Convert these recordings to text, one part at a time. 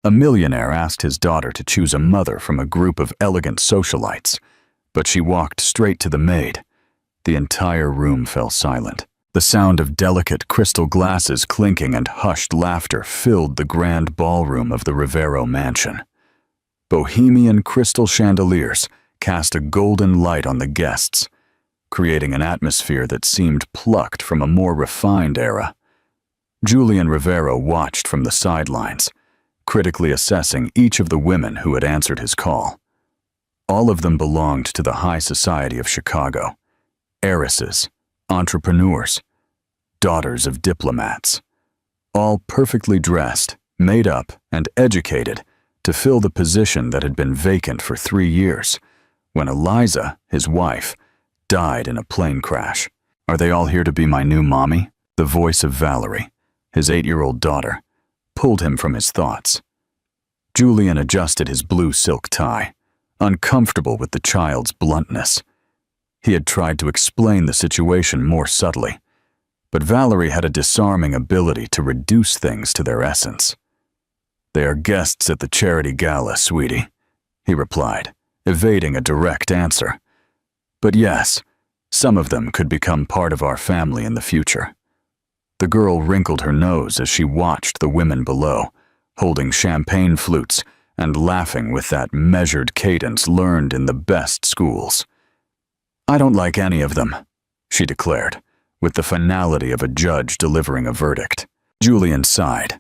A millionaire asked his daughter to choose a mother from a group of elegant socialites, but she walked straight to the maid. The entire room fell silent. The sound of delicate crystal glasses clinking and hushed laughter filled the grand ballroom of the Rivero mansion. Bohemian crystal chandeliers cast a golden light on the guests, creating an atmosphere that seemed plucked from a more refined era. Julian Rivero watched from the sidelines, critically assessing each of the women who had answered his call. All of them belonged to the high society of Chicago, heiresses, entrepreneurs, daughters of diplomats, all perfectly dressed, made up, and educated to fill the position that had been vacant for 3 years, when Eliza, his wife, died in a plane crash. "Are they all here to be my new mommy?" The voice of Valerie, his 8-year-old daughter, pulled him from his thoughts. Julian adjusted his blue silk tie, uncomfortable with the child's bluntness. He had tried to explain the situation more subtly, but Valerie had a disarming ability to reduce things to their essence. "They are guests at the charity gala, sweetie," he replied, evading a direct answer. "But yes, some of them could become part of our family in the future." The girl wrinkled her nose as she watched the women below, holding champagne flutes and laughing with that measured cadence learned in the best schools. "I don't like any of them," she declared, with the finality of a judge delivering a verdict. Julian sighed.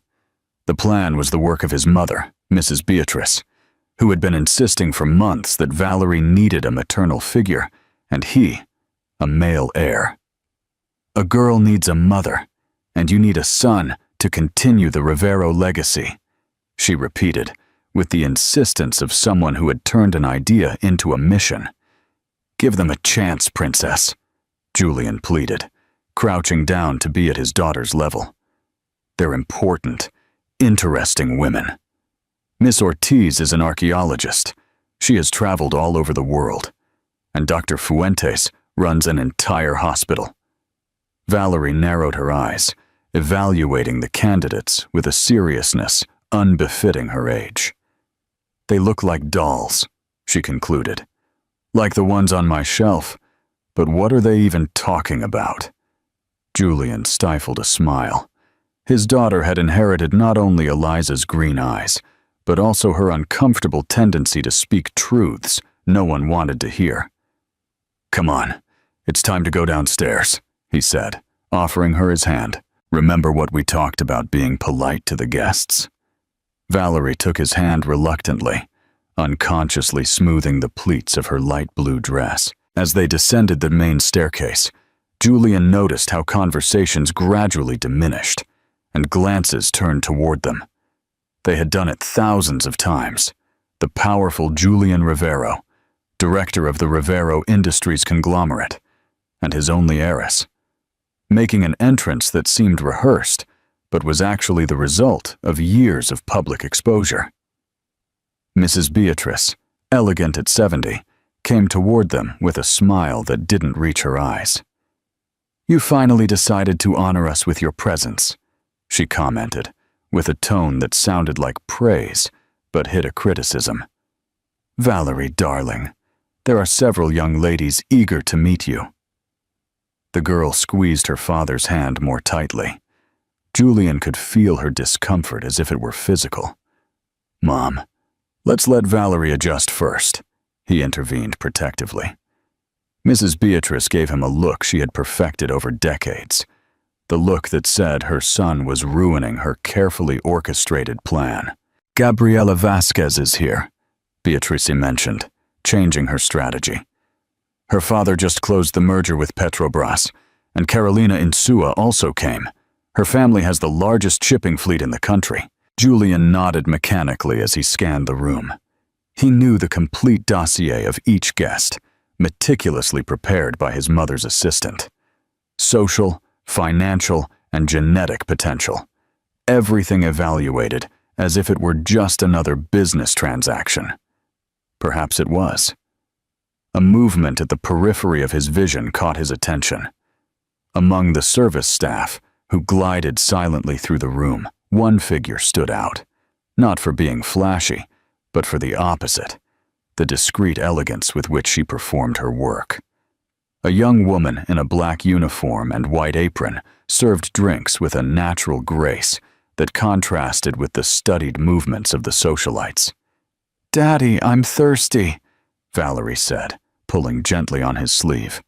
The plan was the work of his mother, Mrs. Beatrice, who had been insisting for months that Valerie needed a maternal figure, and he, a male heir. "A girl needs a mother, and you need a son to continue the Rivero legacy," she repeated, with the insistence of someone who had turned an idea into a mission. "Give them a chance, princess," Julian pleaded, crouching down to be at his daughter's level. "They're important, interesting women. Miss Ortiz is an archaeologist. She has traveled all over the world. And Dr. Fuentes runs an entire hospital." Valerie narrowed her eyes, evaluating the candidates with a seriousness unbefitting her age. "They look like dolls," she concluded. "Like the ones on my shelf, but what are they even talking about?" Julian stifled a smile. His daughter had inherited not only Eliza's green eyes, but also her uncomfortable tendency to speak truths no one wanted to hear. "Come on, it's time to go downstairs," he said, offering her his hand. "Remember what we talked about being polite to the guests?" Valerie took his hand reluctantly, unconsciously smoothing the pleats of her light blue dress. As they descended the main staircase, Julian noticed how conversations gradually diminished, and glances turned toward them. They had done it thousands of times. The powerful Julian Rivero, director of the Rivero Industries conglomerate, and his only heiress, making an entrance that seemed rehearsed, but was actually the result of years of public exposure. Mrs. Beatrice, elegant at 70, came toward them with a smile that didn't reach her eyes. "You finally decided to honor us with your presence," she commented, with a tone that sounded like praise, but hid a criticism. "Valerie, darling, there are several young ladies eager to meet you." The girl squeezed her father's hand more tightly. Julian could feel her discomfort as if it were physical. "Mom, let's let Valerie adjust first," he intervened protectively. Mrs. Beatrice gave him a look she had perfected over decades, the look that said her son was ruining her carefully orchestrated plan. "Gabriela Vasquez is here," Beatrice mentioned, changing her strategy. "Her father just closed the merger with Petrobras, and Carolina Insua also came. Her family has the largest shipping fleet in the country." Julian nodded mechanically as he scanned the room. He knew the complete dossier of each guest, meticulously prepared by his mother's assistant. Social, financial, and genetic potential. Everything evaluated as if it were just another business transaction. Perhaps it was. A movement at the periphery of his vision caught his attention. Among the service staff, who glided silently through the room, one figure stood out, not for being flashy, but for the opposite, the discreet elegance with which she performed her work. A young woman in a black uniform and white apron served drinks with a natural grace that contrasted with the studied movements of the socialites. "Daddy, I'm thirsty," Valerie said, pulling gently on his sleeve.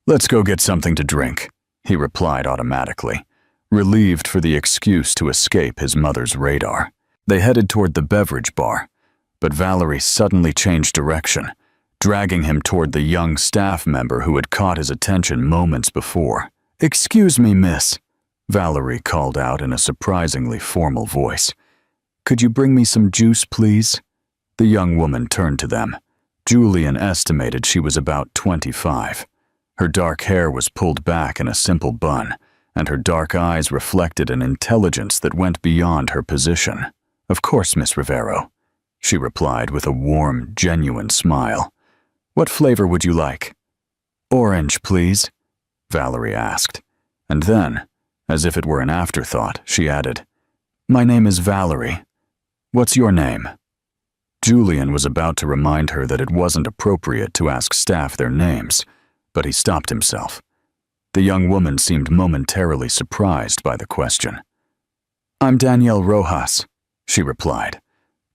"Let's go get something to drink," he replied automatically, relieved for the excuse to escape his mother's radar. They headed toward the beverage bar, but Valerie suddenly changed direction, dragging him toward the young staff member who had caught his attention moments before. "Excuse me, miss," Valerie called out in a surprisingly formal voice. "Could you bring me some juice, please?" The young woman turned to them. Julian estimated she was about 25. Her dark hair was pulled back in a simple bun, and her dark eyes reflected an intelligence that went beyond her position. "Of course, Miss Rivero," she replied with a warm, genuine smile. "What flavor would you like?" "Orange, please," Valerie asked. And then, as if it were an afterthought, she added, "My name is Valerie. What's your name?" Julian was about to remind her that it wasn't appropriate to ask staff their names, but he stopped himself. The young woman seemed momentarily surprised by the question. "I'm Danielle Rojas," she replied,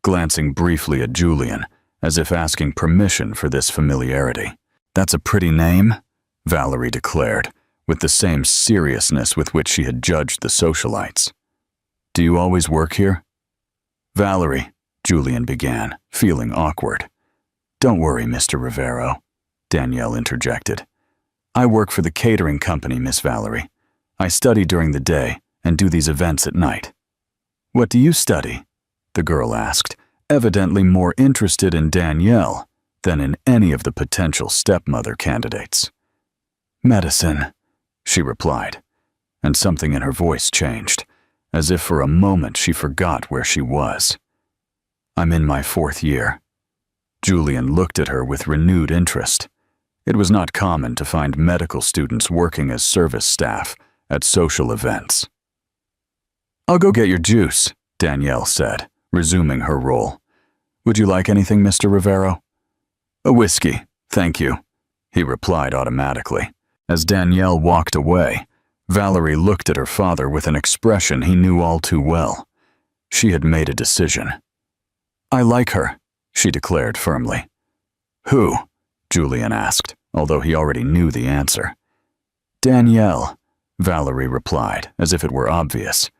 glancing briefly at Julian, as if asking permission for this familiarity. "That's a pretty name," Valerie declared, with the same seriousness with which she had judged the socialites. "Do you always work here?" "Valerie," Julian began, feeling awkward. "Don't worry, Mr. Rivero," Danielle interjected. "I work for the catering company, Miss Valerie. I study during the day and do these events at night." "What do you study?" the girl asked, evidently more interested in Danielle than in any of the potential stepmother candidates. "Medicine," she replied, and something in her voice changed, as if for a moment she forgot where she was. "I'm in my 4th year." Julian looked at her with renewed interest. It was not common to find medical students working as service staff at social events. "I'll go get your juice," Danielle said, resuming her role. "Would you like anything, Mr. Rivero?" "A whiskey, thank you," he replied automatically. As Danielle walked away, Valerie looked at her father with an expression he knew all too well. She had made a decision. "I like her," she declared firmly. "Who?" Julian asked, although he already knew the answer. "Danielle," Valerie replied, as if it were obvious.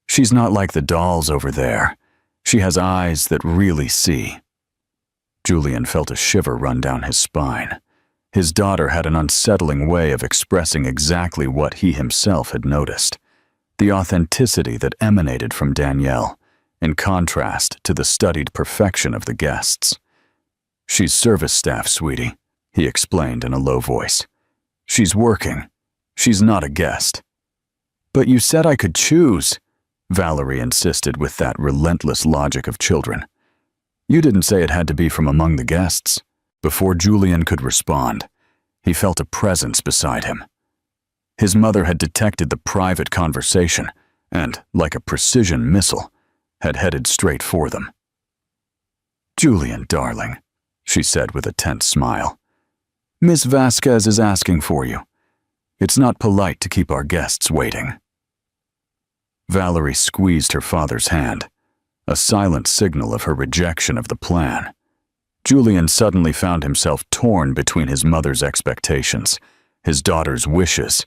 "She's not like the dolls over there. She has eyes that really see." Julian felt a shiver run down his spine. His daughter had an unsettling way of expressing exactly what he himself had noticed, the authenticity that emanated from Danielle, in contrast to the studied perfection of the guests. "She's service staff, sweetie," he explained in a low voice. "She's working. She's not a guest." "But you said I could choose," Valerie insisted with that relentless logic of children. "You didn't say it had to be from among the guests." Before Julian could respond, he felt a presence beside him. His mother had detected the private conversation and, like a precision missile, had headed straight for them. "Julian, darling," she said with a tense smile, "Miss Vasquez is asking for you. It's not polite to keep our guests waiting." Valerie squeezed her father's hand, a silent signal of her rejection of the plan. Julian suddenly found himself torn between his mother's expectations, his daughter's wishes,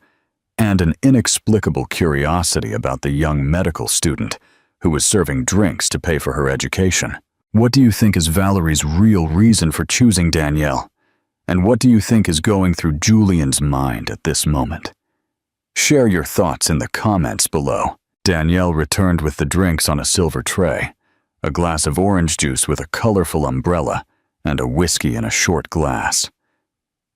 and an inexplicable curiosity about the young medical student who was serving drinks to pay for her education. What do you think is Valerie's real reason for choosing Danielle? And what do you think is going through Julian's mind at this moment? Share your thoughts in the comments below. Danielle returned with the drinks on a silver tray, a glass of orange juice with a colorful umbrella, and a whiskey in a short glass.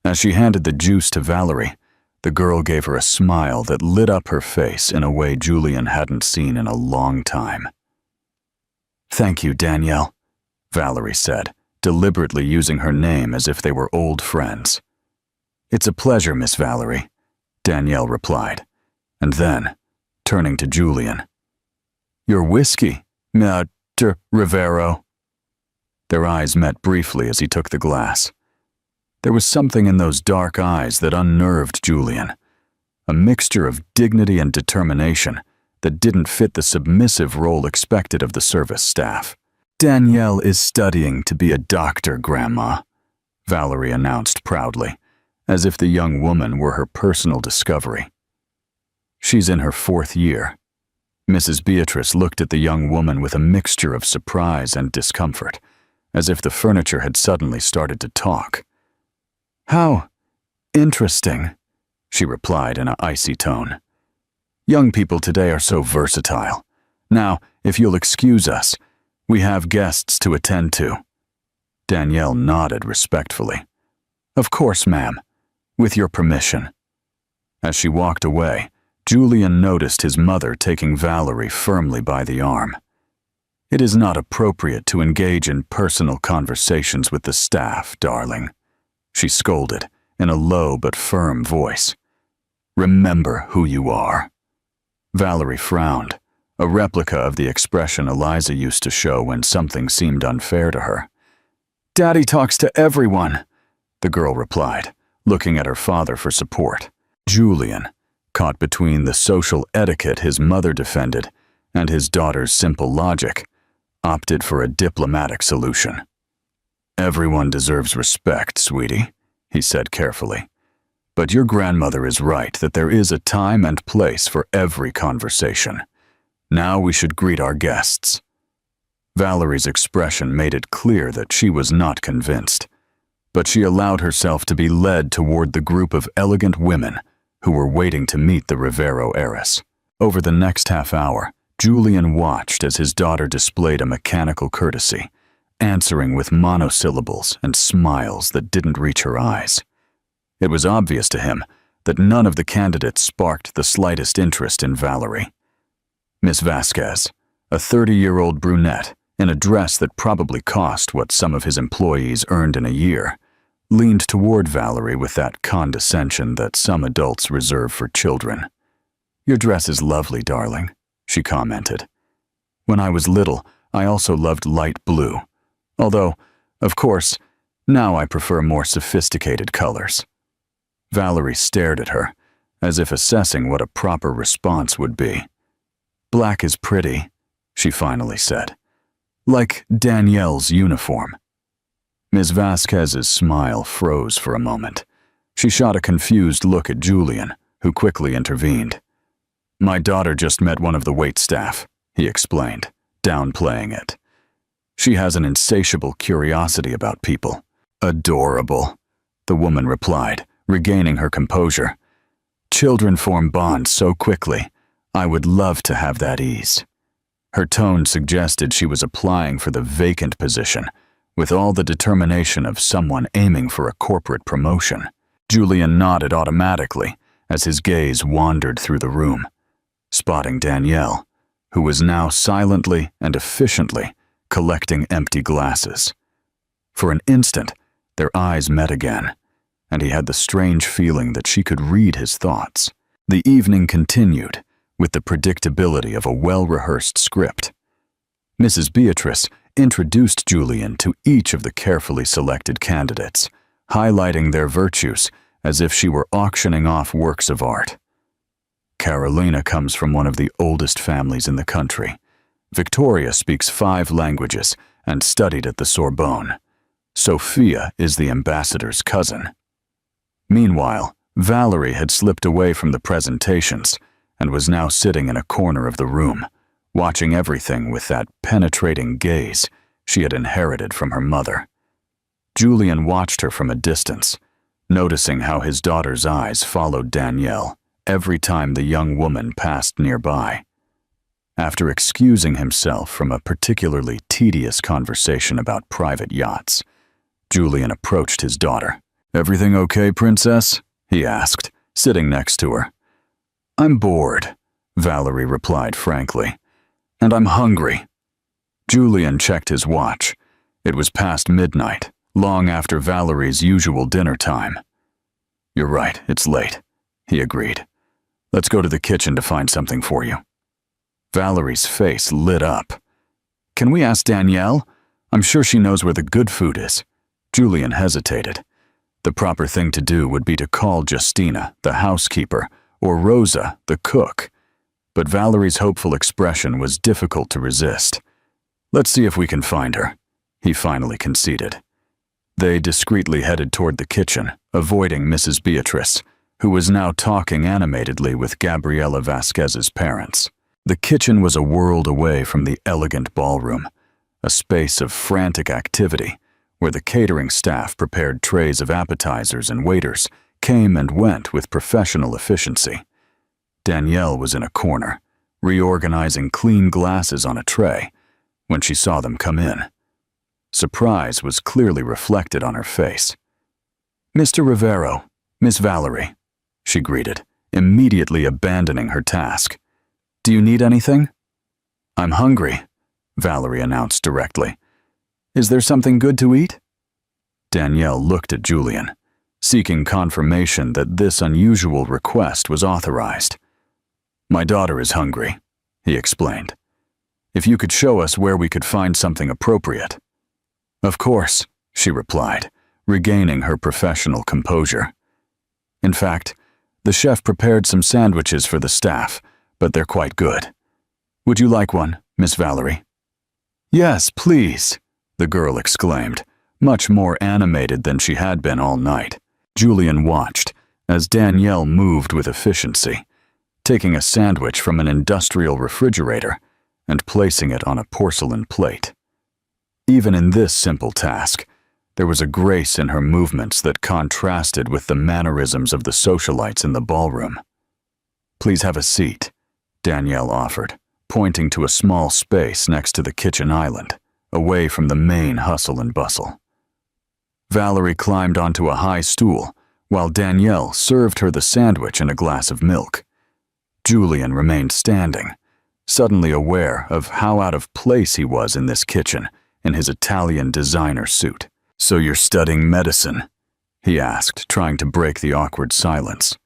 As she handed the juice to Valerie, the girl gave her a smile that lit up her face in a way Julian hadn't seen in a long time. "Thank you, Danielle," Valerie said, deliberately using her name as if they were old friends. "It's a pleasure, Miss Valerie," Danielle replied, and then, turning to Julian, "Your whiskey, Mr. Rivero." Their eyes met briefly as he took the glass. There was something in those dark eyes that unnerved Julian, a mixture of dignity and determination that didn't fit the submissive role expected of the service staff. "Danielle is studying to be a doctor, Grandma," Valerie announced proudly, as if the young woman were her personal discovery. "She's in her 4th year." Mrs. Beatrice looked at the young woman with a mixture of surprise and discomfort, as if the furniture had suddenly started to talk. "How interesting," she replied in an icy tone. "Young people today are so versatile. Now, if you'll excuse us, we have guests to attend to." Danielle nodded respectfully. "Of course, ma'am. With your permission." As she walked away, Julian noticed his mother taking Valerie firmly by the arm. "It is not appropriate to engage in personal conversations with the staff, darling," she scolded in a low but firm voice. "Remember who you are." Valerie frowned, a replica of the expression Eliza used to show when something seemed unfair to her. "Daddy talks to everyone," the girl replied, looking at her father for support. Julian, caught between the social etiquette his mother defended and his daughter's simple logic, opted for a diplomatic solution. "Everyone deserves respect, sweetie," he said carefully. "But your grandmother is right that there is a time and place for every conversation. Now we should greet our guests." Valerie's expression made it clear that she was not convinced, but she allowed herself to be led toward the group of elegant women who were waiting to meet the Rivero heiress. Over the next half hour, Julian watched as his daughter displayed a mechanical courtesy, answering with monosyllables and smiles that didn't reach her eyes. It was obvious to him that none of the candidates sparked the slightest interest in Valerie. Miss Vasquez, a 30-year-old brunette in a dress that probably cost what some of his employees earned in a year, leaned toward Valerie with that condescension that some adults reserve for children. "Your dress is lovely, darling," she commented. "When I was little, I also loved light blue, although, of course, now I prefer more sophisticated colors." Valerie stared at her, as if assessing what a proper response would be. "Black is pretty," she finally said. "Like Danielle's uniform." Ms. Vasquez's smile froze for a moment. She shot a confused look at Julian, who quickly intervened. "My daughter just met one of the waitstaff," he explained, downplaying it. "She has an insatiable curiosity about people." "Adorable," the woman replied, regaining her composure. "Children form bonds so quickly. I would love to have that ease." Her tone suggested she was applying for the vacant position, with all the determination of someone aiming for a corporate promotion. Julian nodded automatically as his gaze wandered through the room, spotting Danielle, who was now silently and efficiently collecting empty glasses. For an instant, their eyes met again, and he had the strange feeling that she could read his thoughts. The evening continued, with the predictability of a well-rehearsed script. Mrs. Beatrice introduced Julian to each of the carefully selected candidates, highlighting their virtues as if she were auctioning off works of art. Carolina comes from one of the oldest families in the country. Victoria speaks 5 languages and studied at the Sorbonne. Sophia is the ambassador's cousin. Meanwhile, Valerie had slipped away from the presentations and was now sitting in a corner of the room, watching everything with that penetrating gaze she had inherited from her mother. Julian watched her from a distance, noticing how his daughter's eyes followed Danielle every time the young woman passed nearby. After excusing himself from a particularly tedious conversation about private yachts, Julian approached his daughter. "Everything okay, Princess?" he asked, sitting next to her. "I'm bored," Valerie replied frankly. "And I'm hungry." Julian checked his watch. It was past midnight, long after Valerie's usual dinner time. "You're right, it's late," he agreed. "Let's go to the kitchen to find something for you." Valerie's face lit up. Can we ask Danielle? I'm sure she knows where the good food is." Julian hesitated. The proper thing to do would be to call Justina, the housekeeper, or Rosa, the cook. But Valerie's hopeful expression was difficult to resist. "Let's see if we can find her," he finally conceded. They discreetly headed toward the kitchen, avoiding Mrs. Beatrice, who was now talking animatedly with Gabriela Vasquez's parents. The kitchen was a world away from the elegant ballroom, a space of frantic activity, where the catering staff prepared trays of appetizers and waiters came and went with professional efficiency. Danielle was in a corner, reorganizing clean glasses on a tray, when she saw them come in. Surprise was clearly reflected on her face. "Mr. Rivero, Miss Valerie," she greeted, immediately abandoning her task. "Do you need anything?" "I'm hungry," Valerie announced directly. "Is there something good to eat?" Danielle looked at Julian, seeking confirmation that this unusual request was authorized. "My daughter is hungry," he explained. "If you could show us where we could find something appropriate." "Of course," she replied, regaining her professional composure. "In fact, the chef prepared some sandwiches for the staff, but they're quite good. Would you like one, Miss Valerie?" "Yes, please," the girl exclaimed, much more animated than she had been all night. Julian watched as Danielle moved with efficiency, taking a sandwich from an industrial refrigerator and placing it on a porcelain plate. Even in this simple task, there was a grace in her movements that contrasted with the mannerisms of the socialites in the ballroom. "Please have a seat," Danielle offered, pointing to a small space next to the kitchen island, away from the main hustle and bustle. Valerie climbed onto a high stool, while Danielle served her the sandwich and a glass of milk. Julian remained standing, suddenly aware of how out of place he was in this kitchen in his Italian designer suit. "So you're studying medicine?" he asked, trying to break the awkward silence.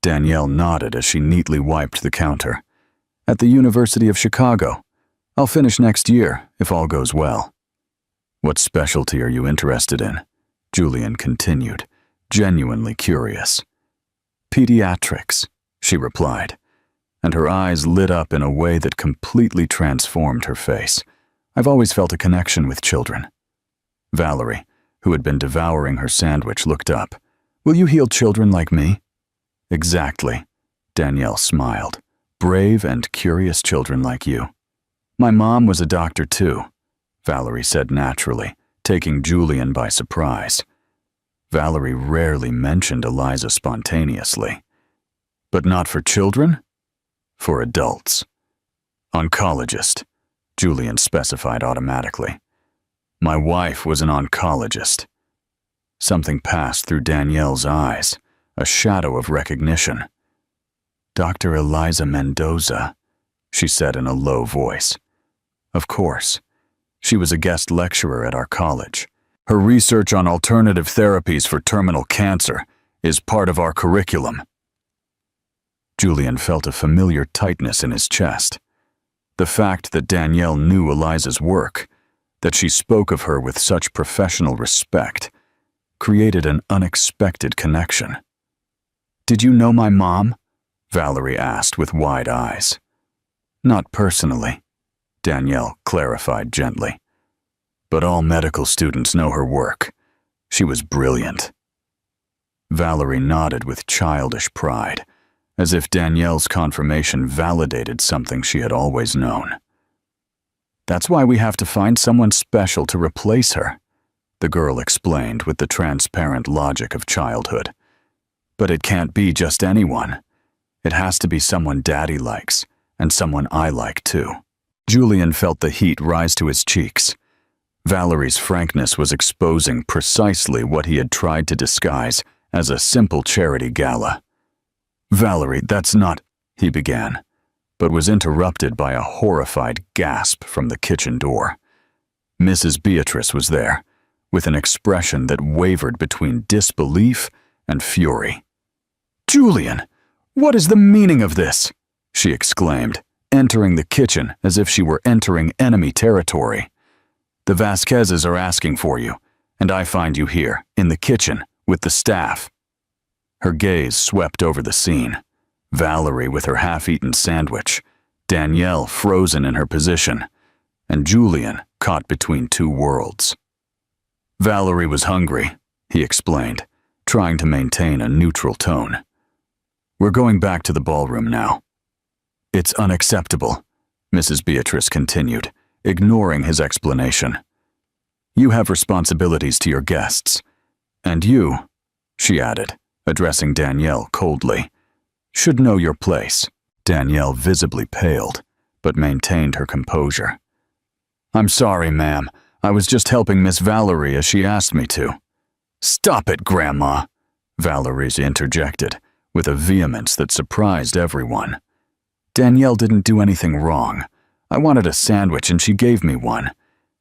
Danielle nodded as she neatly wiped the counter. "At the University of Chicago. I'll finish next year, if all goes well." "What specialty are you interested in?" Julian continued, genuinely curious. "Pediatrics," she replied, and her eyes lit up in a way that completely transformed her face. "I've always felt a connection with children." Valerie, who had been devouring her sandwich, looked up. "Will you heal children like me?" "Exactly," Danielle smiled. "Brave and curious children like you." "My mom was a doctor too," Valerie said naturally, taking Julian by surprise. Valerie rarely mentioned Eliza spontaneously. "But not for children?" "For adults." "Oncologist," Julian specified automatically. "My wife was an oncologist." Something passed through Danielle's eyes, a shadow of recognition. "Dr. Eliza Mendoza," she said in a low voice. "Of course. She was a guest lecturer at our college. Her research on alternative therapies for terminal cancer is part of our curriculum." Julian felt a familiar tightness in his chest. The fact that Danielle knew Eliza's work, that she spoke of her with such professional respect, created an unexpected connection. "Did you know my mom?" Valerie asked with wide eyes. "Not personally," Danielle clarified gently. "But all medical students know her work. She was brilliant." Valerie nodded with childish pride, as if Danielle's confirmation validated something she had always known. "That's why we have to find someone special to replace her," the girl explained with the transparent logic of childhood. "But it can't be just anyone. It has to be someone Daddy likes, and someone I like too." Julian felt the heat rise to his cheeks. Valerie's frankness was exposing precisely what he had tried to disguise as a simple charity gala. "Valerie, that's not," he began, but was interrupted by a horrified gasp from the kitchen door. Mrs. Beatrice was there, with an expression that wavered between disbelief and fury. "Julian, what is the meaning of this?" she exclaimed, entering the kitchen as if she were entering enemy territory. "The Vasquezes are asking for you, and I find you here, in the kitchen, with the staff." Her gaze swept over the scene. Valerie with her half-eaten sandwich, Danielle frozen in her position, and Julian caught between two worlds. Valerie was hungry, he explained, trying to maintain a neutral tone. "We're going back to the ballroom now." "It's unacceptable," Mrs. Beatrice continued, ignoring his explanation. "You have responsibilities to your guests. And you," she added, addressing Danielle coldly, "should know your place." Danielle visibly paled, but maintained her composure. "I'm sorry, ma'am. I was just helping Miss Valerie as she asked me to." "Stop it, Grandma," Valerie interjected, with a vehemence that surprised everyone. "Danielle didn't do anything wrong. I wanted a sandwich and she gave me one.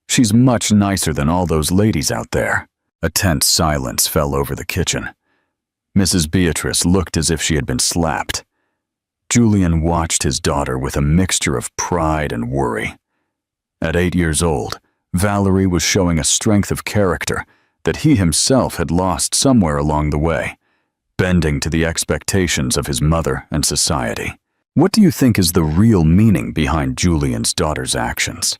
She's much nicer than all those ladies out there." A tense silence fell over the kitchen. Mrs. Beatrice looked as if she had been slapped. Julian watched his daughter with a mixture of pride and worry. At 8 years old, Valerie was showing a strength of character that he himself had lost somewhere along the way, bending to the expectations of his mother and society. What do you think is the real meaning behind Julian's daughter's actions?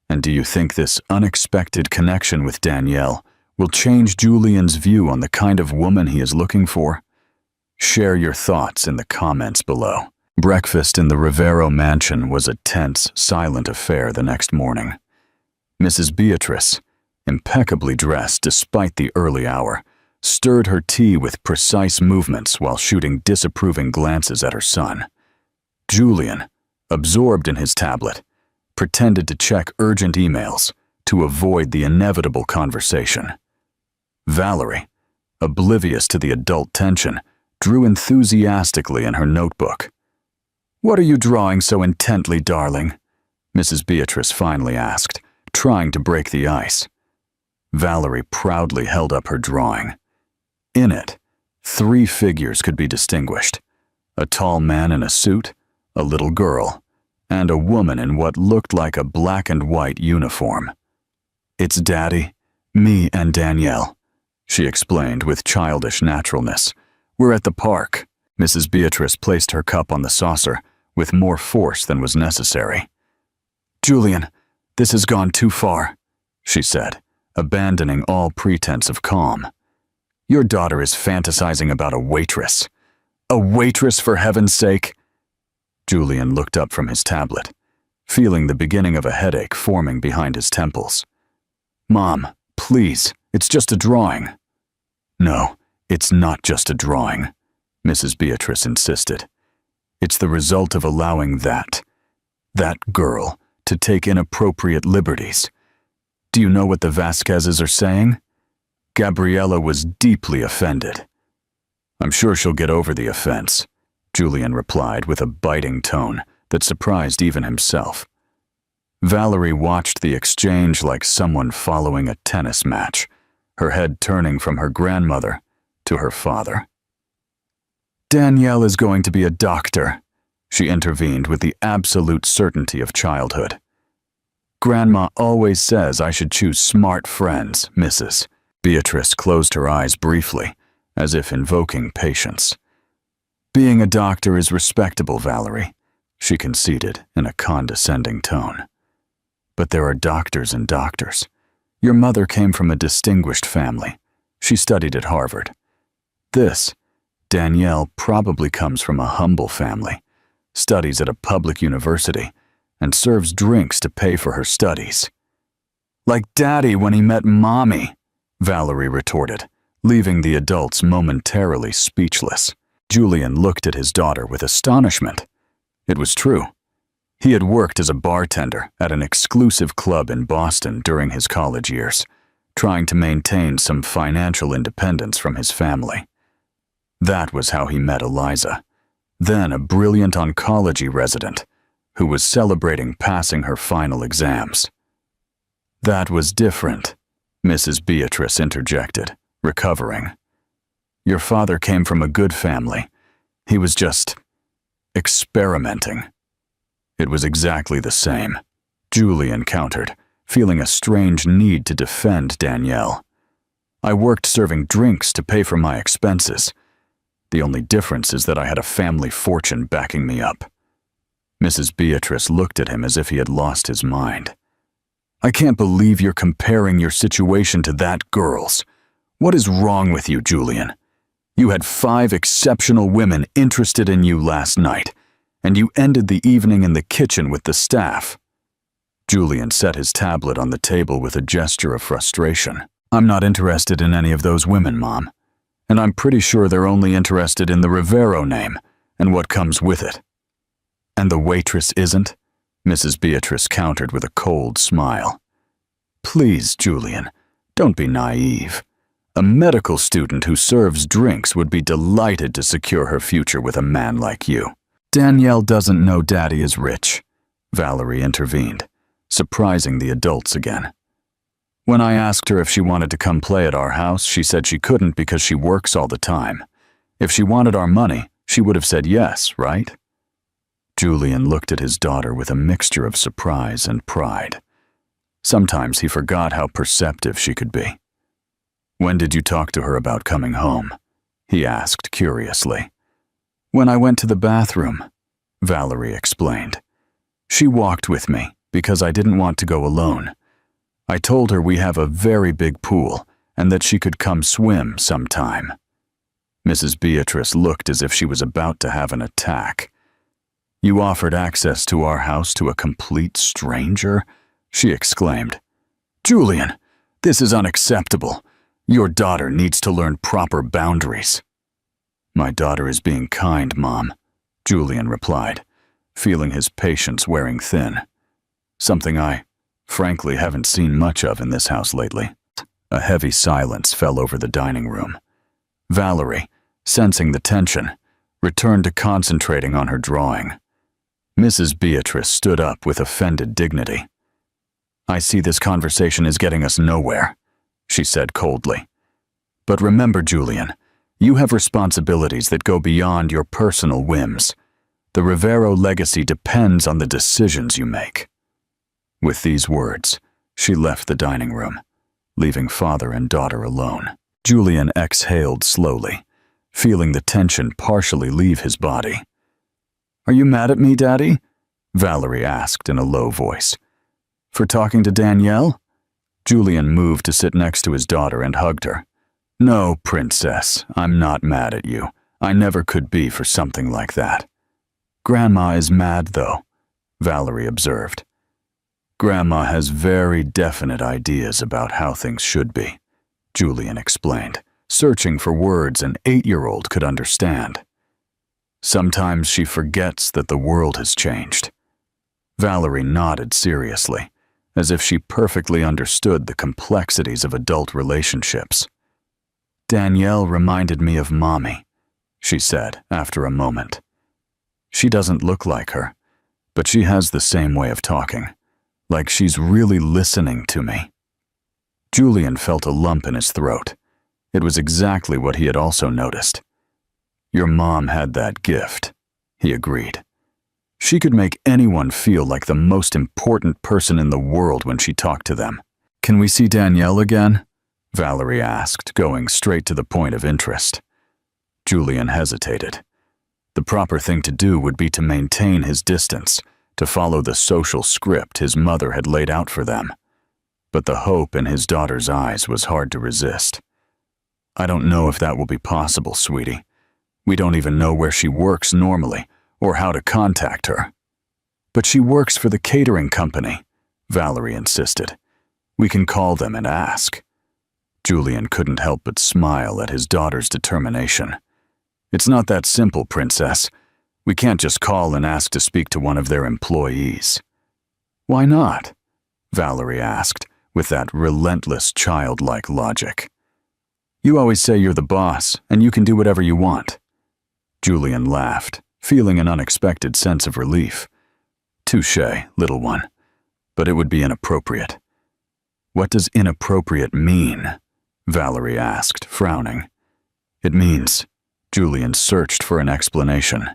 And do you think this unexpected connection with Danielle will change Julian's view on the kind of woman he is looking for? Share your thoughts in the comments below. Breakfast in the Rivero mansion was a tense, silent affair the next morning. Mrs. Beatrice, impeccably dressed despite the early hour, stirred her tea with precise movements while shooting disapproving glances at her son. Julian, absorbed in his tablet, pretended to check urgent emails to avoid the inevitable conversation. Valerie, oblivious to the adult tension, drew enthusiastically in her notebook. "What are you drawing so intently, darling?" Mrs. Beatrice finally asked, trying to break the ice. Valerie proudly held up her drawing. In it, 3 figures could be distinguished: a tall man in a suit, a little girl, and a woman in what looked like a black and white uniform. "It's Daddy, me, and Danielle," she explained with childish naturalness. "We're at the park." Mrs. Beatrice placed her cup on the saucer with more force than was necessary. "Julian, this has gone too far," she said, abandoning all pretense of calm. "Your daughter is fantasizing about a waitress. A waitress, for heaven's sake!" Julian looked up from his tablet, feeling the beginning of a headache forming behind his temples. "Mom, please, it's just a drawing." "No, it's not just a drawing," Mrs. Beatrice insisted. "It's the result of allowing that girl, to take inappropriate liberties. Do you know what the Vasquezes are saying?" Gabriella was deeply offended. "I'm sure she'll get over the offense," Julian replied with a biting tone that surprised even himself. Valerie watched the exchange like someone following a tennis match, her head turning from her grandmother to her father. "Danielle is going to be a doctor," she intervened with the absolute certainty of childhood. "Grandma always says I should choose smart friends, Mrs." Beatrice closed her eyes briefly, as if invoking patience. "Being a doctor is respectable, Valerie," she conceded in a condescending tone. "But there are doctors and doctors. Your mother came from a distinguished family. She studied at Harvard. Danielle probably comes from a humble family, studies at a public university, and serves drinks to pay for her studies." "Like Daddy when he met Mommy," Valerie retorted, leaving the adults momentarily speechless. Julian looked at his daughter with astonishment. It was true. He had worked as a bartender at an exclusive club in Boston during his college years, trying to maintain some financial independence from his family. That was how he met Eliza, then a brilliant oncology resident who was celebrating passing her final exams. "That was different," Mrs. Beatrice interjected, recovering. "Your father came from a good family. He was just experimenting." It was exactly the same, Julian countered, feeling a strange need to defend Danielle. I worked serving drinks to pay for my expenses. The only difference is that I had a family fortune backing me up. Mrs. Beatrice looked at him as if he had lost his mind. I can't believe you're comparing your situation to that girl's. What is wrong with you, Julian? You had 5 exceptional women interested in you last night, and you ended the evening in the kitchen with the staff. Julian set his tablet on the table with a gesture of frustration. I'm not interested in any of those women, Mom. And I'm pretty sure they're only interested in the Rivero name and what comes with it. And the waitress isn't? Mrs. Beatrice countered with a cold smile. Please, Julian, don't be naive. A medical student who serves drinks would be delighted to secure her future with a man like you. Danielle doesn't know Daddy is rich, Valerie intervened, surprising the adults again. When I asked her if she wanted to come play at our house, she said she couldn't because she works all the time. If she wanted our money, she would have said yes, right? Julian looked at his daughter with a mixture of surprise and pride. Sometimes he forgot how perceptive she could be. When did you talk to her about coming home? He asked curiously. When I went to the bathroom, Valerie explained. She walked with me because I didn't want to go alone. I told her we have a very big pool and that she could come swim sometime. Mrs. Beatrice looked as if she was about to have an attack. You offered access to our house to a complete stranger? She exclaimed. Julian, this is unacceptable. Your daughter needs to learn proper boundaries. My daughter is being kind, Mom, Julian replied, feeling his patience wearing thin. Something I, frankly, haven't seen much of in this house lately. A heavy silence fell over the dining room. Valerie, sensing the tension, returned to concentrating on her drawing. Mrs. Beatrice stood up with offended dignity. I see this conversation is getting us nowhere, she said coldly. But remember, Julian, you have responsibilities that go beyond your personal whims. The Rivero legacy depends on the decisions you make. With these words, she left the dining room, leaving father and daughter alone. Julian exhaled slowly, feeling the tension partially leave his body. Are you mad at me, Daddy? Valerie asked in a low voice. For talking to Danielle? Julian moved to sit next to his daughter and hugged her. No, Princess, I'm not mad at you. I never could be for something like that. Grandma is mad, though, Valerie observed. Grandma has very definite ideas about how things should be, Julian explained, searching for words an 8-year-old could understand. Sometimes she forgets that the world has changed. Valerie nodded seriously, as if she perfectly understood the complexities of adult relationships. Danielle reminded me of Mommy, she said after a moment. She doesn't look like her, but she has the same way of talking, like she's really listening to me. Julian felt a lump in his throat. It was exactly what he had also noticed. Your mom had that gift, he agreed. She could make anyone feel like the most important person in the world when she talked to them. Can we see Danielle again? Valerie asked, going straight to the point of interest. Julian hesitated. The proper thing to do would be to maintain his distance, to follow the social script his mother had laid out for them. But the hope in his daughter's eyes was hard to resist. I don't know if that will be possible, sweetie. We don't even know where she works normally, or how to contact her. But she works for the catering company, Valerie insisted. We can call them and ask. Julian couldn't help but smile at his daughter's determination. It's not that simple, Princess. We can't just call and ask to speak to one of their employees. Why not? Valerie asked, with that relentless childlike logic. You always say you're the boss, and you can do whatever you want. Julian laughed, feeling an unexpected sense of relief. Touché, little one. But it would be inappropriate. What does inappropriate mean? Valerie asked, frowning. It means, Julian searched for an explanation.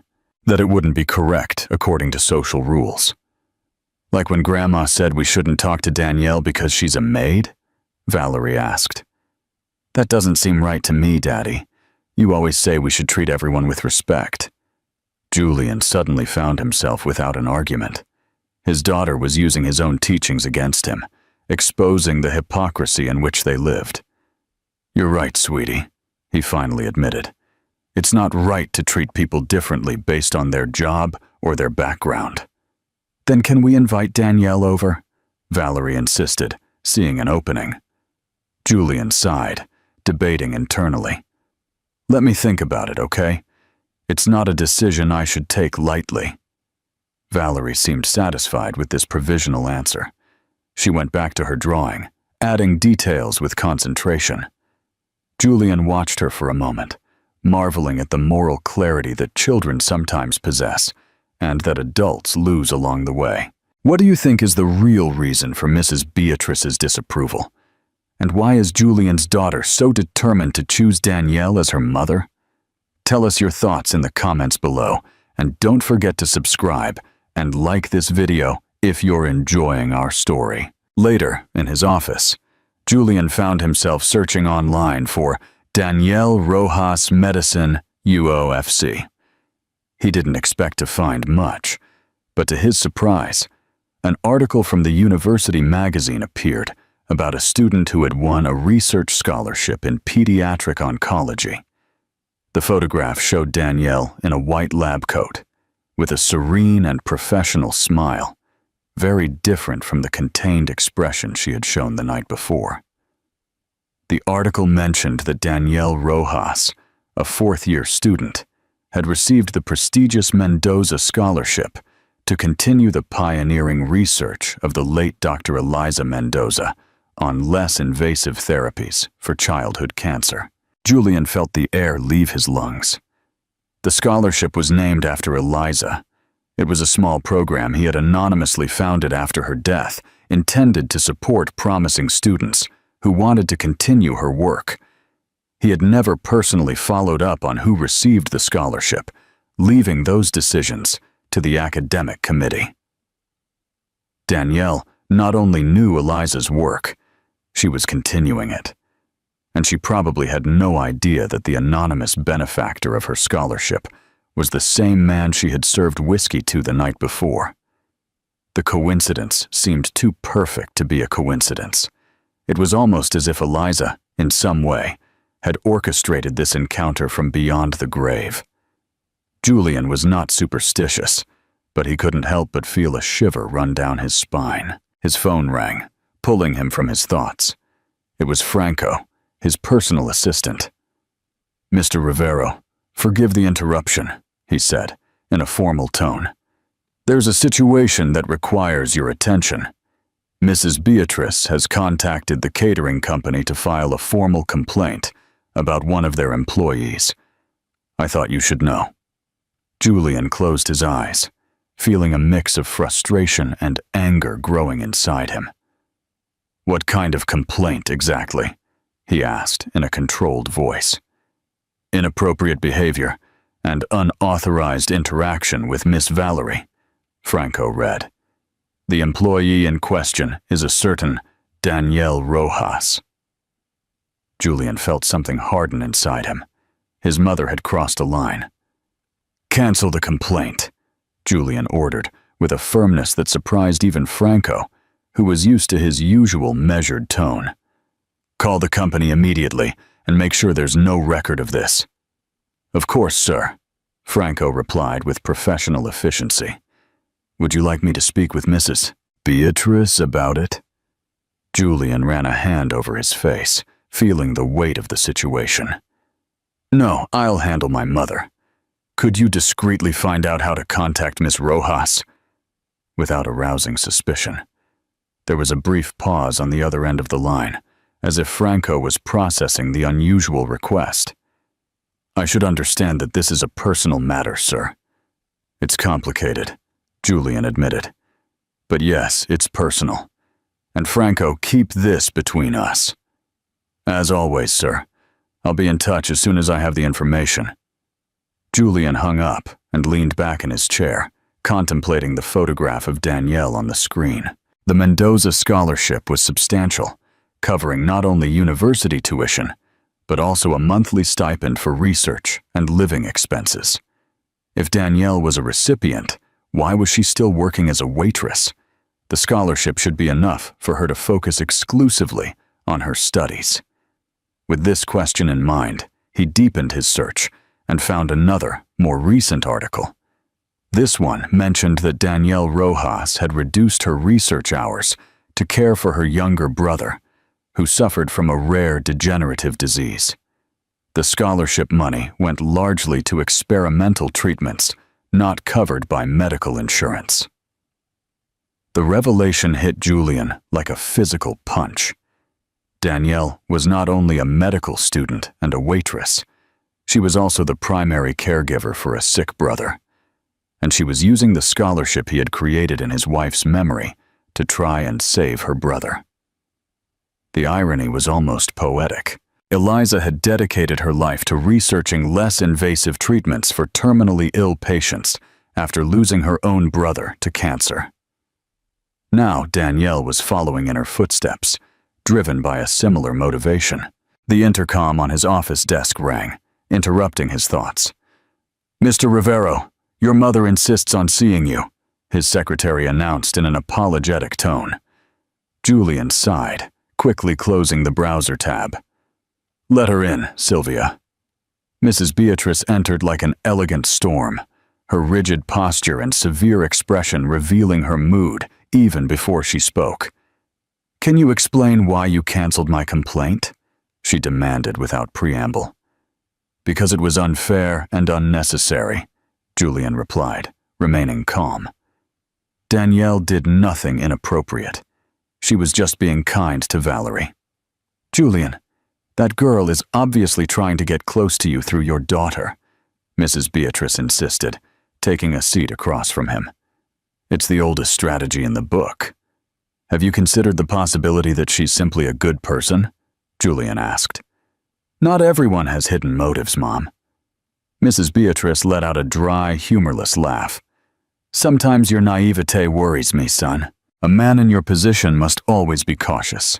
That it wouldn't be correct according to social rules. Like when Grandma said we shouldn't talk to Danielle because she's a maid? Valerie asked. That doesn't seem right to me, Daddy. You always say we should treat everyone with respect. Julian suddenly found himself without an argument. His daughter was using his own teachings against him, exposing the hypocrisy in which they lived. You're right, sweetie, he finally admitted. It's not right to treat people differently based on their job or their background. Then can we invite Danielle over? Valerie insisted, seeing an opening. Julian sighed, debating internally. Let me think about it, okay? It's not a decision I should take lightly. Valerie seemed satisfied with this provisional answer. She went back to her drawing, adding details with concentration. Julian watched her for a moment, marveling at the moral clarity that children sometimes possess and that adults lose along the way. What do you think is the real reason for Mrs. Beatrice's disapproval? And why is Julian's daughter so determined to choose Danielle as her mother? Tell us your thoughts in the comments below, and don't forget to subscribe and like this video if you're enjoying our story. Later, in his office, Julian found himself searching online for Danielle Rojas Medicine UOFC. He didn't expect to find much, but to his surprise, an article from the university magazine appeared about a student who had won a research scholarship in pediatric oncology. The photograph showed Danielle in a white lab coat, with a serene and professional smile, very different from the contained expression she had shown the night before. The article mentioned that Danielle Rojas, a fourth-year student, had received the prestigious Mendoza Scholarship to continue the pioneering research of the late Dr. Eliza Mendoza on less invasive therapies for childhood cancer. Julian felt the air leave his lungs. The scholarship was named after Eliza. It was a small program he had anonymously founded after her death, intended to support promising students who wanted to continue her work. He had never personally followed up on who received the scholarship, leaving those decisions to the academic committee. Danielle not only knew Eliza's work, she was continuing it, and she probably had no idea that the anonymous benefactor of her scholarship was the same man she had served whiskey to the night before. The coincidence seemed too perfect to be a coincidence. It was almost as if Eliza, in some way, had orchestrated this encounter from beyond the grave. Julian was not superstitious, but he couldn't help but feel a shiver run down his spine. His phone rang, pulling him from his thoughts. It was Franco, his personal assistant. Mr. Rivero, forgive the interruption, he said, in a formal tone. There's a situation that requires your attention. Mrs. Beatrice has contacted the catering company to file a formal complaint about one of their employees. I thought you should know. Julian closed his eyes, feeling a mix of frustration and anger growing inside him. What kind of complaint exactly? He asked in a controlled voice. Inappropriate behavior and unauthorized interaction with Miss Valerie, Franco read. The employee in question is a certain Danielle Rojas. Julian felt something harden inside him. His mother had crossed a line. Cancel the complaint, Julian ordered, with a firmness that surprised even Franco, who was used to his usual measured tone. Call the company immediately and make sure there's no record of this. Of course, sir, Franco replied with professional efficiency. Would you like me to speak with Mrs. Beatrice about it? Julian ran a hand over his face, feeling the weight of the situation. No, I'll handle my mother. Could you discreetly find out how to contact Miss Rojas? Without arousing suspicion. There was a brief pause on the other end of the line, as if Franco was processing the unusual request. I should understand that this is a personal matter, sir. It's complicated, Julian admitted. But yes, it's personal. And Franco, keep this between us. As always, sir. I'll be in touch as soon as I have the information. Julian hung up and leaned back in his chair, contemplating the photograph of Danielle on the screen. The Mendoza scholarship was substantial, covering not only university tuition, but also a monthly stipend for research and living expenses. If Danielle was a recipient, why was she still working as a waitress? The scholarship should be enough for her to focus exclusively on her studies. With this question in mind, he deepened his search and found another, more recent article. This one mentioned that Danielle Rojas had reduced her research hours to care for her younger brother, who suffered from a rare degenerative disease. The scholarship money went largely to experimental treatments not covered by medical insurance. The revelation hit Julian like a physical punch. Danielle was not only a medical student and a waitress, she was also the primary caregiver for a sick brother, and she was using the scholarship he had created in his wife's memory to try and save her brother. The irony was almost poetic. Eliza had dedicated her life to researching less invasive treatments for terminally ill patients after losing her own brother to cancer. Now Danielle was following in her footsteps, driven by a similar motivation. The intercom on his office desk rang, interrupting his thoughts. "Mr. Rivero, your mother insists on seeing you," his secretary announced in an apologetic tone. Julian sighed, quickly closing the browser tab. "Let her in, Sylvia." Mrs. Beatrice entered like an elegant storm, her rigid posture and severe expression revealing her mood even before she spoke. "Can you explain why you canceled my complaint?" she demanded without preamble. "Because it was unfair and unnecessary," Julian replied, remaining calm. Danielle did nothing inappropriate. She was just being kind to Valerie. "Julian, that girl is obviously trying to get close to you through your daughter," Mrs. Beatrice insisted, taking a seat across from him. "It's the oldest strategy in the book." "Have you considered the possibility that she's simply a good person?" Julian asked. "Not everyone has hidden motives, Mom." Mrs. Beatrice let out a dry, humorless laugh. "Sometimes your naivete worries me, son. A man in your position must always be cautious.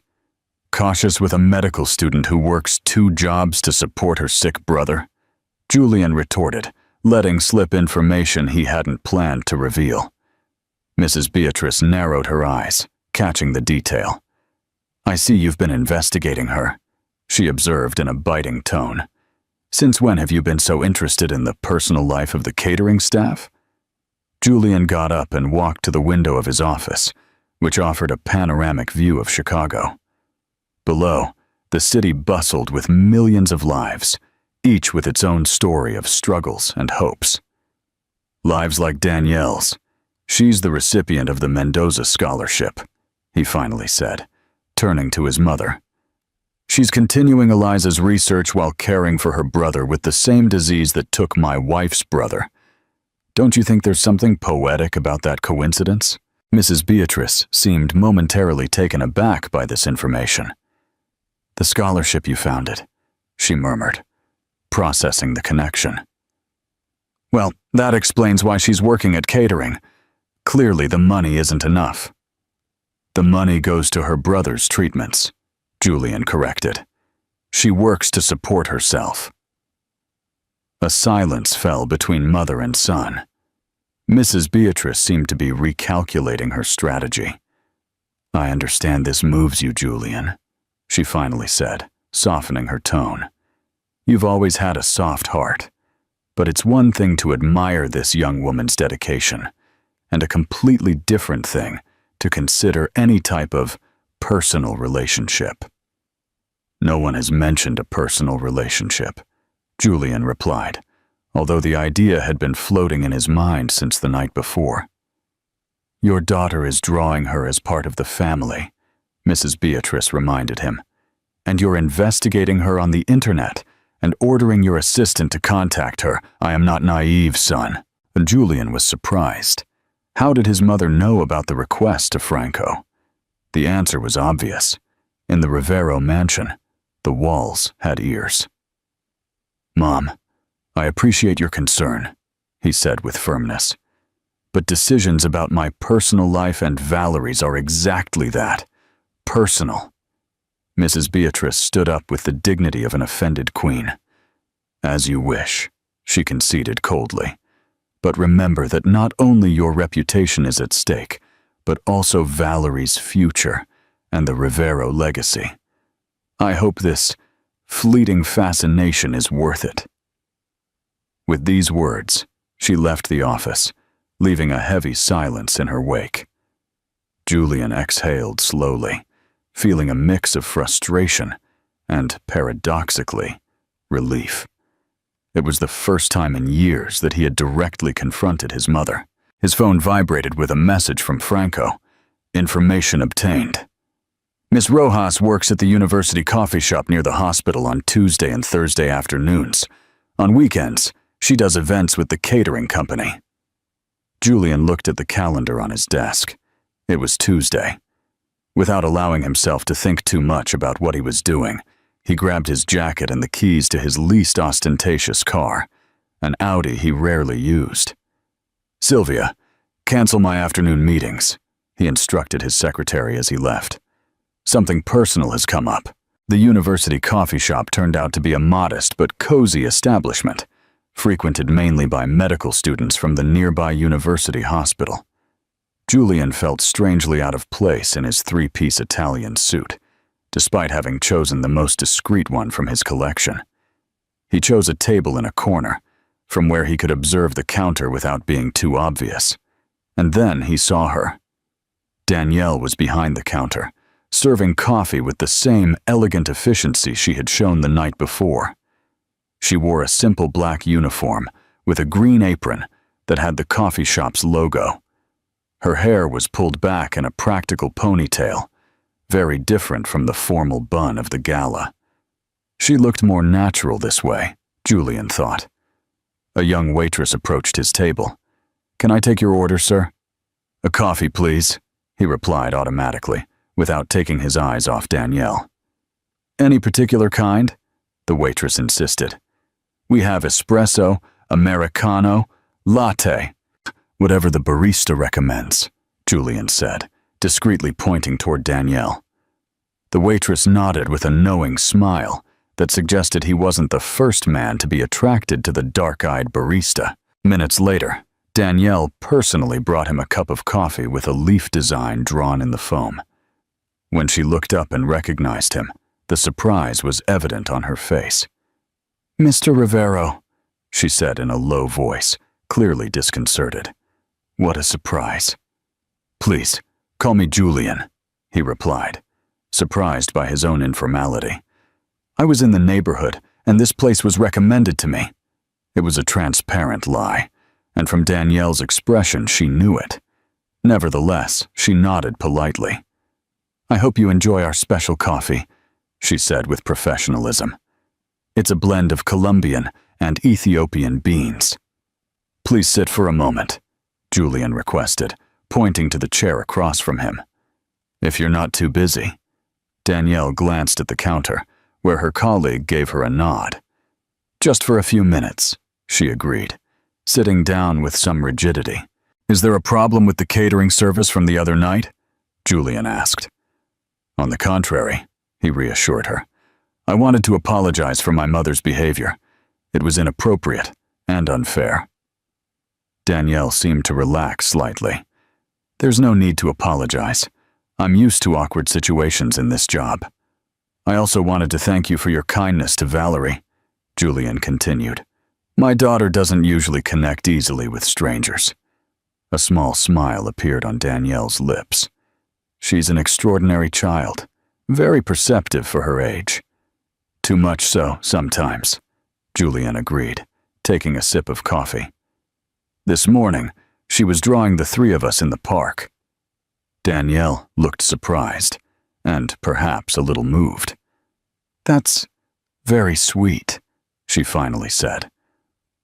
Cautious with a medical student who works 2 jobs to support her sick brother?" Julian retorted, letting slip information he hadn't planned to reveal. Mrs. Beatrice narrowed her eyes, catching the detail. "I see you've been investigating her," she observed in a biting tone. "Since when have you been so interested in the personal life of the catering staff?" Julian got up and walked to the window of his office, which offered a panoramic view of Chicago. Below, the city bustled with millions of lives, each with its own story of struggles and hopes. "Lives like Danielle's. She's the recipient of the Mendoza scholarship," he finally said, turning to his mother. "She's continuing Eliza's research while caring for her brother with the same disease that took my wife's brother. Don't you think there's something poetic about that coincidence?" Mrs. Beatrice seemed momentarily taken aback by this information. "The scholarship you founded," she murmured, processing the connection. "Well, that explains why she's working at catering. Clearly the money isn't enough." "The money goes to her brother's treatments," Julian corrected. "She works to support herself." A silence fell between mother and son. Mrs. Beatrice seemed to be recalculating her strategy. "I understand this moves you, Julian," she finally said, softening her tone. "You've always had a soft heart, but it's one thing to admire this young woman's dedication, and a completely different thing to consider any type of personal relationship." "No one has mentioned a personal relationship," Julian replied, although the idea had been floating in his mind since the night before. "Your daughter is drawing her as part of the family," Mrs. Beatrice reminded him, "and you're investigating her on the internet and ordering your assistant to contact her. I am not naive, son." Julian was surprised. How did his mother know about the request to Franco? The answer was obvious. In the Rivero mansion, the walls had ears. "Mom, I appreciate your concern," he said with firmness. But decisions about my personal life and Valerie's are exactly that. Personal. Mrs. Beatrice stood up with the dignity of an offended queen. As you wish, she conceded coldly. But remember that not only your reputation is at stake, but also Valerie's future and the Rivero legacy. I hope this fleeting fascination is worth it. With these words, she left the office, leaving a heavy silence in her wake. Julian exhaled slowly, feeling a mix of frustration and, paradoxically, relief. It was the first time in years that he had directly confronted his mother. His phone vibrated with a message from Franco. Information obtained. Miss Rojas works at the university coffee shop near the hospital on Tuesday and Thursday afternoons. On weekends, she does events with the catering company. Julian looked at the calendar on his desk. It was Tuesday. Without allowing himself to think too much about what he was doing, he grabbed his jacket and the keys to his least ostentatious car, an Audi he rarely used. Sylvia, cancel my afternoon meetings, he instructed his secretary as he left. Something personal has come up. The university coffee shop turned out to be a modest but cozy establishment, frequented mainly by medical students from the nearby university hospital. Julian felt strangely out of place in his three-piece Italian suit, despite having chosen the most discreet one from his collection. He chose a table in a corner, from where he could observe the counter without being too obvious. And then he saw her. Danielle was behind the counter, serving coffee with the same elegant efficiency she had shown the night before. She wore a simple black uniform with a green apron that had the coffee shop's logo. Her hair was pulled back in a practical ponytail, very different from the formal bun of the gala. She looked more natural this way, Julian thought. A young waitress approached his table. "Can I take your order, sir?" "A coffee, please," he replied automatically, without taking his eyes off Danielle. "Any particular kind?" the waitress insisted. "We have espresso, Americano, latte." "Whatever the barista recommends," Julian said, discreetly pointing toward Danielle. The waitress nodded with a knowing smile that suggested he wasn't the first man to be attracted to the dark-eyed barista. Minutes later, Danielle personally brought him a cup of coffee with a leaf design drawn in the foam. When she looked up and recognized him, the surprise was evident on her face. "Mr. Rivero," she said in a low voice, clearly disconcerted. "What a surprise." "Please, call me Julian," he replied, surprised by his own informality. "I was in the neighborhood, and this place was recommended to me." It was a transparent lie, and from Danielle's expression she knew it. Nevertheless, she nodded politely. "I hope you enjoy our special coffee," she said with professionalism. "It's a blend of Colombian and Ethiopian beans." "Please sit for a moment," Julian requested, pointing to the chair across from him. "If you're not too busy." Danielle glanced at the counter, where her colleague gave her a nod. "Just for a few minutes," she agreed, sitting down with some rigidity. "Is there a problem with the catering service from the other night?" Julian asked. "On the contrary," he reassured her. "I wanted to apologize for my mother's behavior. It was inappropriate and unfair." Danielle seemed to relax slightly. "There's no need to apologize. I'm used to awkward situations in this job." "I also wanted to thank you for your kindness to Valerie," Julian continued. "My daughter doesn't usually connect easily with strangers." A small smile appeared on Danielle's lips. "She's an extraordinary child, very perceptive for her age." "Too much so, sometimes," Julian agreed, taking a sip of coffee. "This morning, she was drawing the three of us in the park." Danielle looked surprised, and perhaps a little moved. "That's very sweet," she finally said,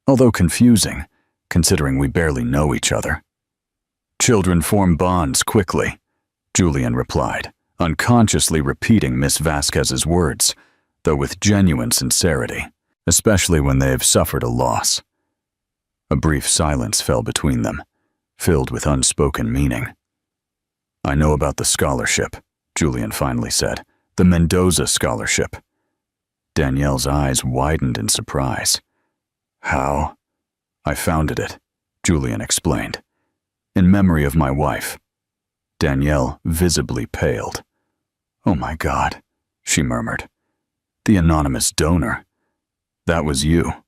although confusing, considering we barely know each other. "Children form bonds quickly," Julian replied, unconsciously repeating Miss Vasquez's words, though with genuine sincerity, especially when they have suffered a loss. A brief silence fell between them, filled with unspoken meaning. "I know about the scholarship," Julian finally said. "The Mendoza scholarship." Danielle's eyes widened in surprise. "How?" "I founded it," Julian explained. "In memory of my wife." Danielle visibly paled. "Oh my God," she murmured. "The anonymous donor. That was you."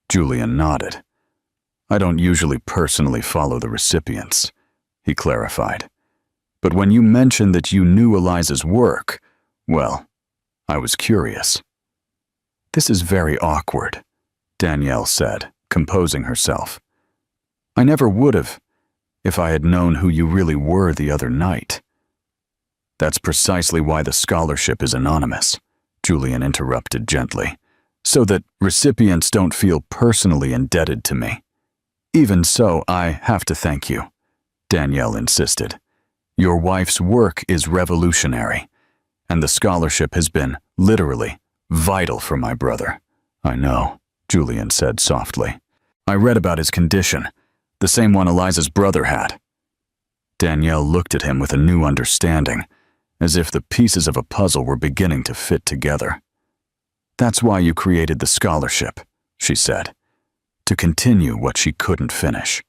Julian nodded. "I don't usually personally follow the recipients," he clarified. "But when you mentioned that you knew Eliza's work, well, I was curious." "This is very awkward," Danielle said, composing herself. "I never would have, if I had known who you really were the other night." "That's precisely why the scholarship is anonymous," Julian interrupted gently, "so that recipients don't feel personally indebted to me." "Even so, I have to thank you," Danielle insisted. "Your wife's work is revolutionary, and the scholarship has been, literally, vital for my brother." "I know," Julian said softly. "I read about his condition, the same one Eliza's brother had." Danielle looked at him with a new understanding, as if the pieces of a puzzle were beginning to fit together. "That's why you created the scholarship," she said, "to continue what she couldn't finish."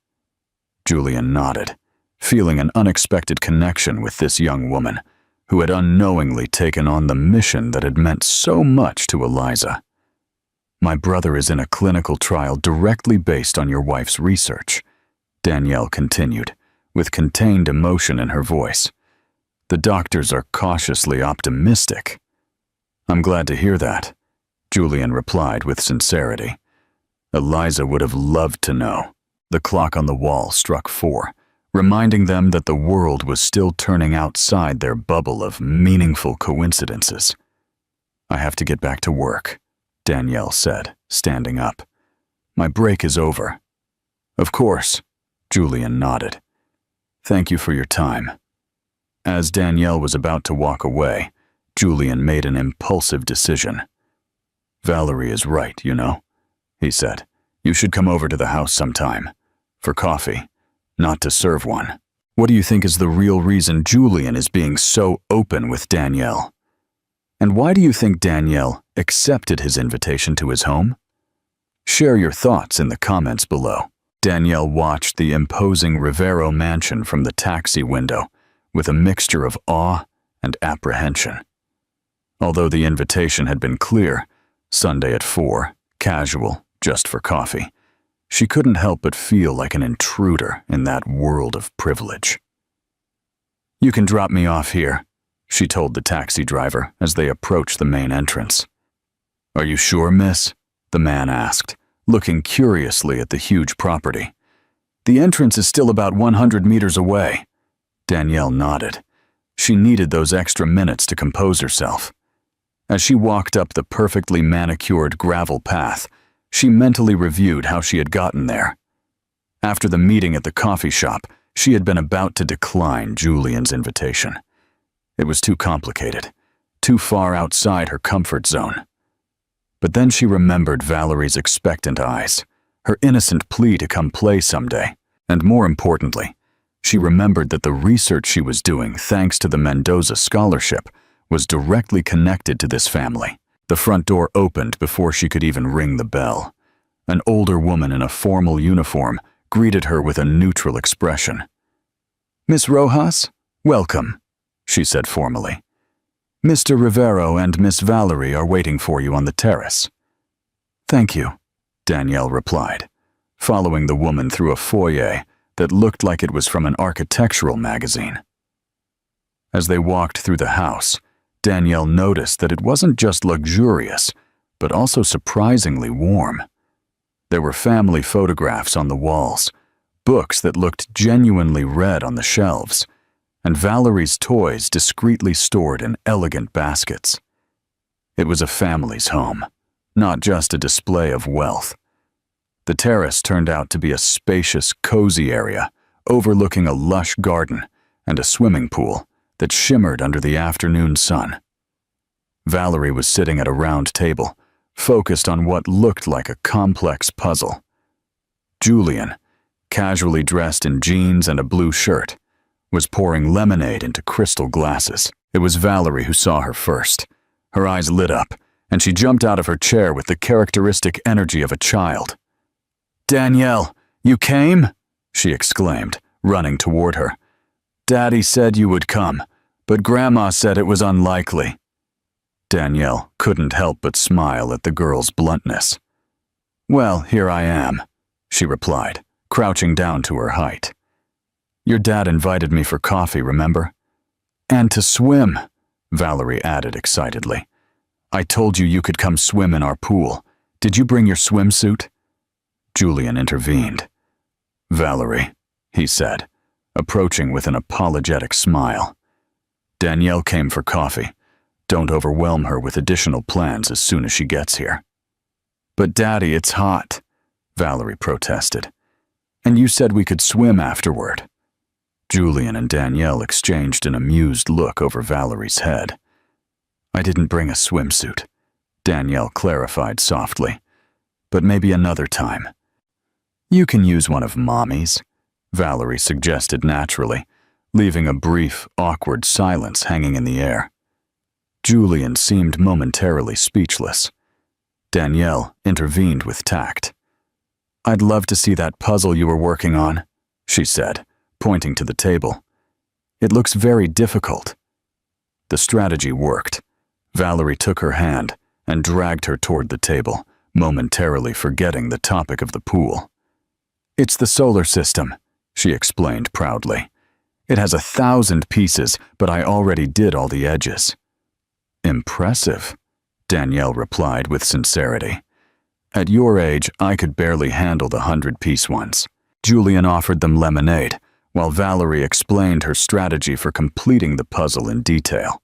Julian nodded, feeling an unexpected connection with this young woman who had unknowingly taken on the mission that had meant so much to Eliza. "My brother is in a clinical trial directly based on your wife's research," Danielle continued, with contained emotion in her voice. "The doctors are cautiously optimistic." "I'm glad to hear that," Julian replied with sincerity. Eliza would have loved to know. The clock on the wall struck 4, reminding them that the world was still turning outside their bubble of meaningful coincidences. "I have to get back to work," Danielle said, standing up. "My break is over." "Of course," Julian nodded. "Thank you for your time." As Danielle was about to walk away, Julian made an impulsive decision. "Valerie is right, you know," he said. "You should come over to the house sometime. For coffee, not to serve one." What do you think is the real reason Julian is being so open with Danielle? And why do you think Danielle accepted his invitation to his home? Share your thoughts in the comments below. Danielle watched the imposing Rivero mansion from the taxi window with a mixture of awe and apprehension. Although the invitation had been clear, Sunday at 4, casual, just for coffee, she couldn't help but feel like an intruder in that world of privilege. "You can drop me off here," she told the taxi driver as they approached the main entrance. "Are you sure, miss?" the man asked, looking curiously at the huge property. "The entrance is still about 100 meters away." Danielle nodded. She needed those extra minutes to compose herself. As she walked up the perfectly manicured gravel path, she mentally reviewed how she had gotten there. After the meeting at the coffee shop, she had been about to decline Julian's invitation. It was too complicated, too far outside her comfort zone. But then she remembered Valerie's expectant eyes, her innocent plea to come play someday, and more importantly, she remembered that the research she was doing thanks to the Mendoza scholarship was directly connected to this family. The front door opened before she could even ring the bell. An older woman in a formal uniform greeted her with a neutral expression. "Miss Rojas, welcome," she said formally. "Mr. Rivero and Miss Valerie are waiting for you on the terrace." "Thank you," Danielle replied, following the woman through a foyer that looked like it was from an architectural magazine. As they walked through the house, Danielle noticed that it wasn't just luxurious, but also surprisingly warm. There were family photographs on the walls, books that looked genuinely read on the shelves, and Valerie's toys discreetly stored in elegant baskets. It was a family's home, not just a display of wealth. The terrace turned out to be a spacious, cozy area overlooking a lush garden and a swimming pool that shimmered under the afternoon sun. Valerie was sitting at a round table, focused on what looked like a complex puzzle. Julian, casually dressed in jeans and a blue shirt, was pouring lemonade into crystal glasses. It was Valerie who saw her first. Her eyes lit up, and she jumped out of her chair with the characteristic energy of a child. "Danielle, you came?" she exclaimed, running toward her. "Daddy said you would come, but Grandma said it was unlikely." Danielle couldn't help but smile at the girl's bluntness. "Well, here I am," she replied, crouching down to her height. "Your dad invited me for coffee, remember? And to swim," Valerie added excitedly. "I told you you could come swim in our pool. Did you bring your swimsuit?" Julian intervened. "Valerie," he said, approaching with an apologetic smile. "Danielle came for coffee. Don't overwhelm her with additional plans as soon as she gets here." "But Daddy, it's hot," Valerie protested. "And you said we could swim afterward." Julian and Danielle exchanged an amused look over Valerie's head. "I didn't bring a swimsuit," Danielle clarified softly. "But maybe another time." "You can use one of Mommy's," Valerie suggested naturally, leaving a brief, awkward silence hanging in the air. Julian seemed momentarily speechless. Danielle intervened with tact. "I'd love to see that puzzle you were working on," she said, pointing to the table. "It looks very difficult." The strategy worked. Valerie took her hand and dragged her toward the table, momentarily forgetting the topic of the pool. "It's the solar system," she explained proudly. "It has 1,000 pieces, but I already did all the edges." "Impressive," Danielle replied with sincerity. "At your age, I could barely handle the 100-piece ones." Julian offered them lemonade, while Valerie explained her strategy for completing the puzzle in detail.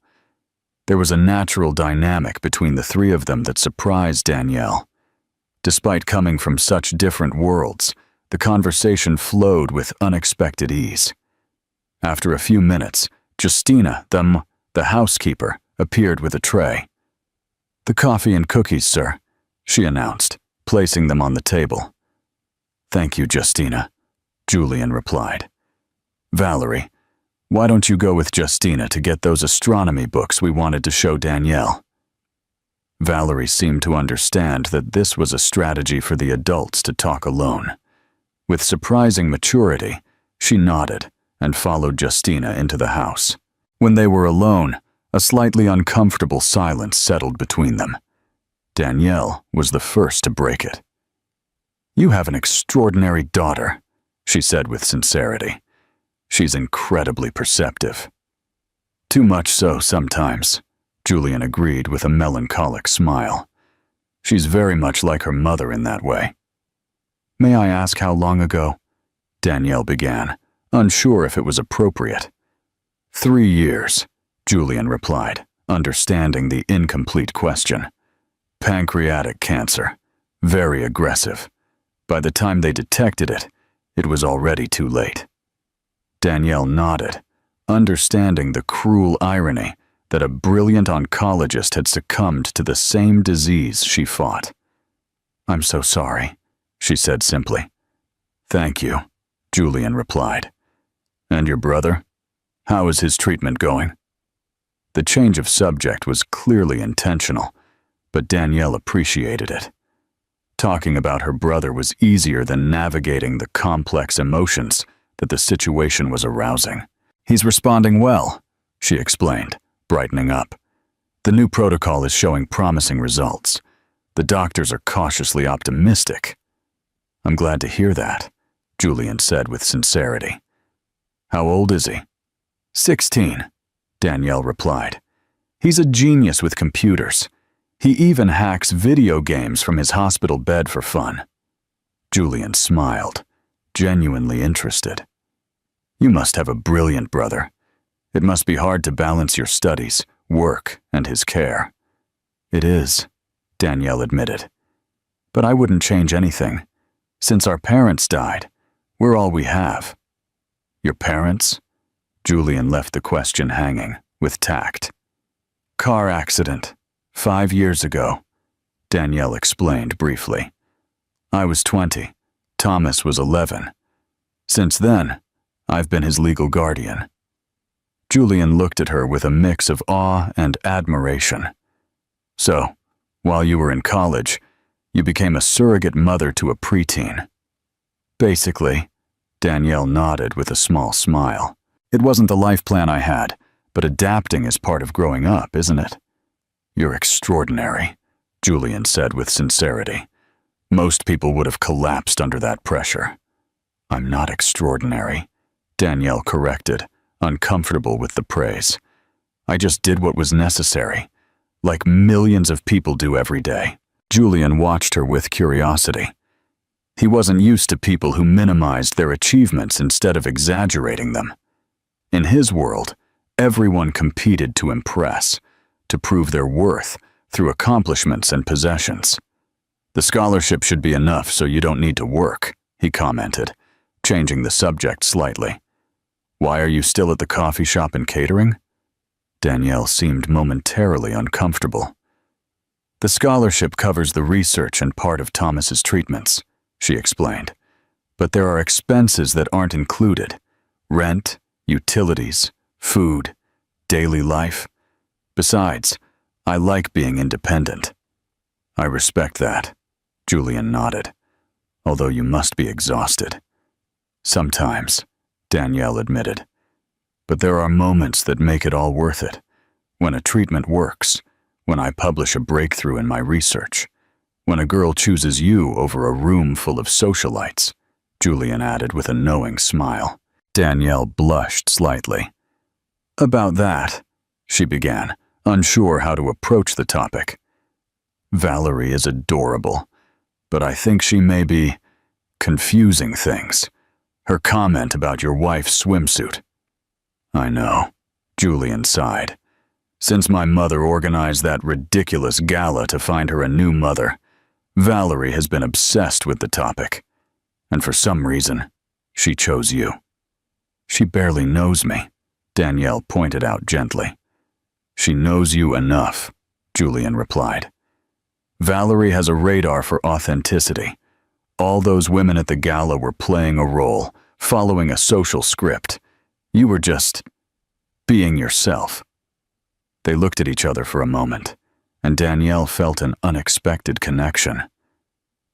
There was a natural dynamic between the three of them that surprised Danielle. Despite coming from such different worlds, the conversation flowed with unexpected ease. After a few minutes, Justina, the housekeeper, appeared with a tray. "The coffee and cookies, sir," she announced, placing them on the table. "Thank you, Justina," Julian replied. "Valerie, why don't you go with Justina to get those astronomy books we wanted to show Danielle?" Valerie seemed to understand that this was a strategy for the adults to talk alone. With surprising maturity, she nodded and followed Justina into the house. When they were alone, a slightly uncomfortable silence settled between them. Danielle was the first to break it. "You have an extraordinary daughter," she said with sincerity. "She's incredibly perceptive." "Too much so sometimes," Julian agreed with a melancholic smile. "She's very much like her mother in that way." "May I ask how long ago?" Danielle began, unsure if it was appropriate. 3 years, Julian replied, understanding the incomplete question. "Pancreatic cancer. Very aggressive. By the time they detected it, it was already too late." Danielle nodded, understanding the cruel irony that a brilliant oncologist had succumbed to the same disease she fought. "I'm so sorry," she said simply. "Thank you," Julian replied. "And your brother? How is his treatment going?" The change of subject was clearly intentional, but Danielle appreciated it. Talking about her brother was easier than navigating the complex emotions that the situation was arousing. "He's responding well," she explained, brightening up. "The new protocol is showing promising results. The doctors are cautiously optimistic." "I'm glad to hear that," Julian said with sincerity. "How old is he?" 16, Danielle replied. "He's a genius with computers. He even hacks video games from his hospital bed for fun." Julian smiled, genuinely interested. "You must have a brilliant brother. It must be hard to balance your studies, work, and his care." "It is," Danielle admitted. "But I wouldn't change anything. Since our parents died, we're all we have." "Your parents?" Julian left the question hanging, with tact. "Car accident, 5 years ago," Danielle explained briefly. "I was 20. Thomas was 11. Since then, I've been his legal guardian. Julian looked at her with a mix of awe and admiration. So, while you were in college, you became a surrogate mother to a preteen. Basically, Danielle nodded with a small smile. It wasn't the life plan I had, but adapting is part of growing up, isn't it? You're extraordinary, Julian said with sincerity. Most people would have collapsed under that pressure. I'm not extraordinary, Danielle corrected, uncomfortable with the praise. I just did what was necessary, like millions of people do every day. Julian watched her with curiosity. He wasn't used to people who minimized their achievements instead of exaggerating them. In his world, everyone competed to impress, to prove their worth through accomplishments and possessions. The scholarship should be enough so you don't need to work, he commented, changing the subject slightly. Why are you still at the coffee shop and catering? Danielle seemed momentarily uncomfortable. The scholarship covers the research and part of Thomas's treatments, she explained. But there are expenses that aren't included. Rent, utilities, food, daily life. Besides, I like being independent. I respect that, Julian nodded, although you must be exhausted. Sometimes, Danielle admitted. But there are moments that make it all worth it. When a treatment works, when I publish a breakthrough in my research, when a girl chooses you over a room full of socialites, Julian added with a knowing smile. Danielle blushed slightly. About that, she began, unsure how to approach the topic. Valerie is adorable, but I think she may be confusing things. Her comment about your wife's swimsuit. I know, Julian sighed. Since my mother organized that ridiculous gala to find her a new mother, Valerie has been obsessed with the topic. And for some reason, she chose you. She barely knows me, Danielle pointed out gently. She knows you enough, Julian replied. Valerie has a radar for authenticity. All those women at the gala were playing a role, following a social script. You were just being yourself. They looked at each other for a moment, and Danielle felt an unexpected connection.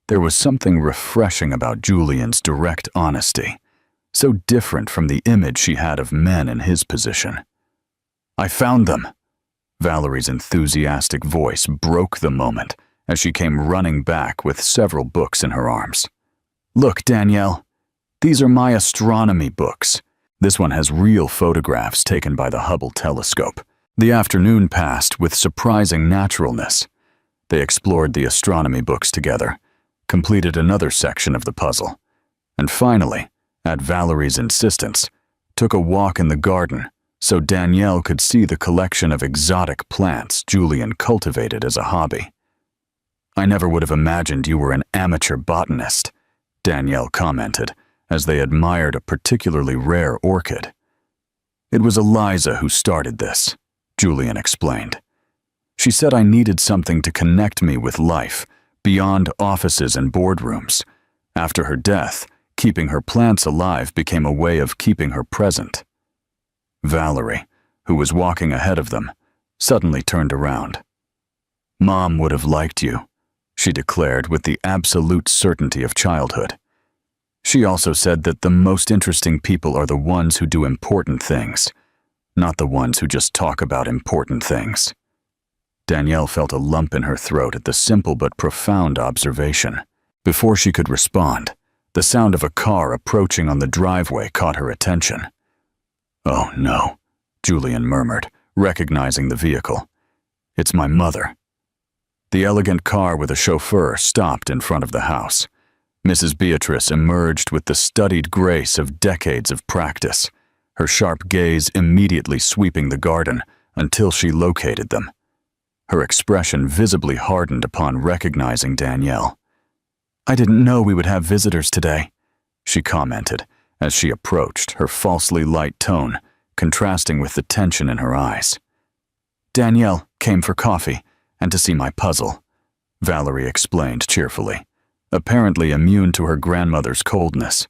There was something refreshing about Julian's direct honesty, so different from the image she had of men in his position. I found them. Valerie's enthusiastic voice broke the moment as she came running back with several books in her arms. Look, Danielle, these are my astronomy books. This one has real photographs taken by the Hubble telescope. The afternoon passed with surprising naturalness. They explored the astronomy books together, completed another section of the puzzle, and finally, at Valerie's insistence, took a walk in the garden so Danielle could see the collection of exotic plants Julian cultivated as a hobby. I never would have imagined you were an amateur botanist, Danielle commented as they admired a particularly rare orchid. It was Eliza who started this, Julian explained. She said I needed something to connect me with life, beyond offices and boardrooms. After her death, keeping her plants alive became a way of keeping her present. Valerie, who was walking ahead of them, suddenly turned around. Mom would have liked you, she declared with the absolute certainty of childhood. She also said that the most interesting people are the ones who do important things, not the ones who just talk about important things. Danielle felt a lump in her throat at the simple but profound observation. Before she could respond, the sound of a car approaching on the driveway caught her attention. Oh no, Julian murmured, recognizing the vehicle. It's my mother. The elegant car with a chauffeur stopped in front of the house. Mrs. Beatrice emerged with the studied grace of decades of practice, her sharp gaze immediately sweeping the garden until she located them. Her expression visibly hardened upon recognizing Danielle. I didn't know we would have visitors today, she commented as she approached, her falsely light tone contrasting with the tension in her eyes. Danielle came for coffee and to see my puzzle, Valerie explained cheerfully. apparently immune to her grandmother's coldness.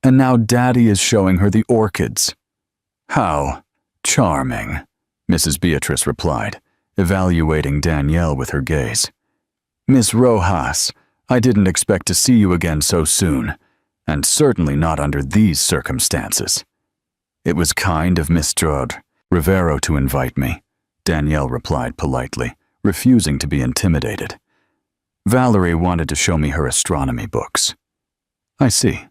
And now Daddy is showing her the orchids. How charming, Mrs. Beatrice replied, evaluating Danielle with her gaze. Miss Rojas, I didn't expect to see you again so soon, and certainly not under these circumstances. It was kind of Mr. Rivero to invite me, Danielle replied politely, refusing to be intimidated. Valerie wanted to show me her astronomy books. I see,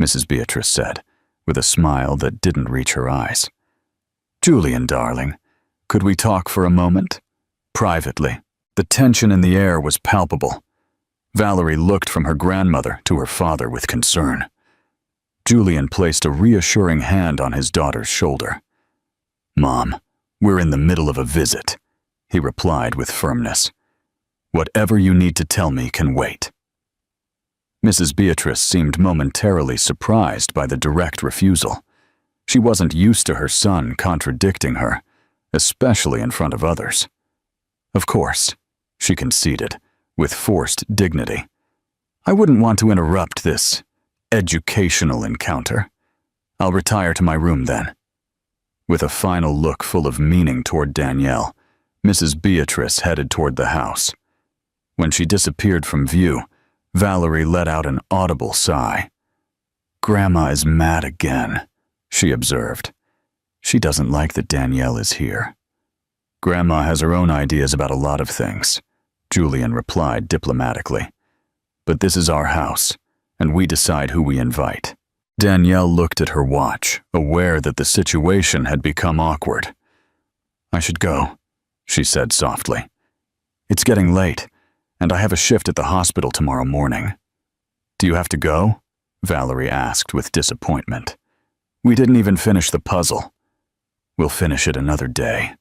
Mrs. Beatrice said, with a smile that didn't reach her eyes. Julian, darling, could we talk for a moment? Privately. The tension in the air was palpable. Valerie looked from her grandmother to her father with concern. Julian placed a reassuring hand on his daughter's shoulder. Mom, we're in the middle of a visit, he replied with firmness. Whatever you need to tell me can wait. Mrs. Beatrice seemed momentarily surprised by the direct refusal. She wasn't used to her son contradicting her, especially in front of others. Of course, she conceded, with forced dignity. I wouldn't want to interrupt this educational encounter. I'll retire to my room then. With a final look full of meaning toward Danielle, Mrs. Beatrice headed toward the house. When she disappeared from view, Valerie let out an audible sigh. Grandma is mad again, she observed. She doesn't like that Danielle is here. Grandma has her own ideas about a lot of things, Julian replied diplomatically. But this is our house, and we decide who we invite. Danielle looked at her watch, aware that the situation had become awkward. I should go, she said softly. It's getting late, and I have a shift at the hospital tomorrow morning. Do you have to go? Valerie asked with disappointment. We didn't even finish the puzzle. We'll finish it another day,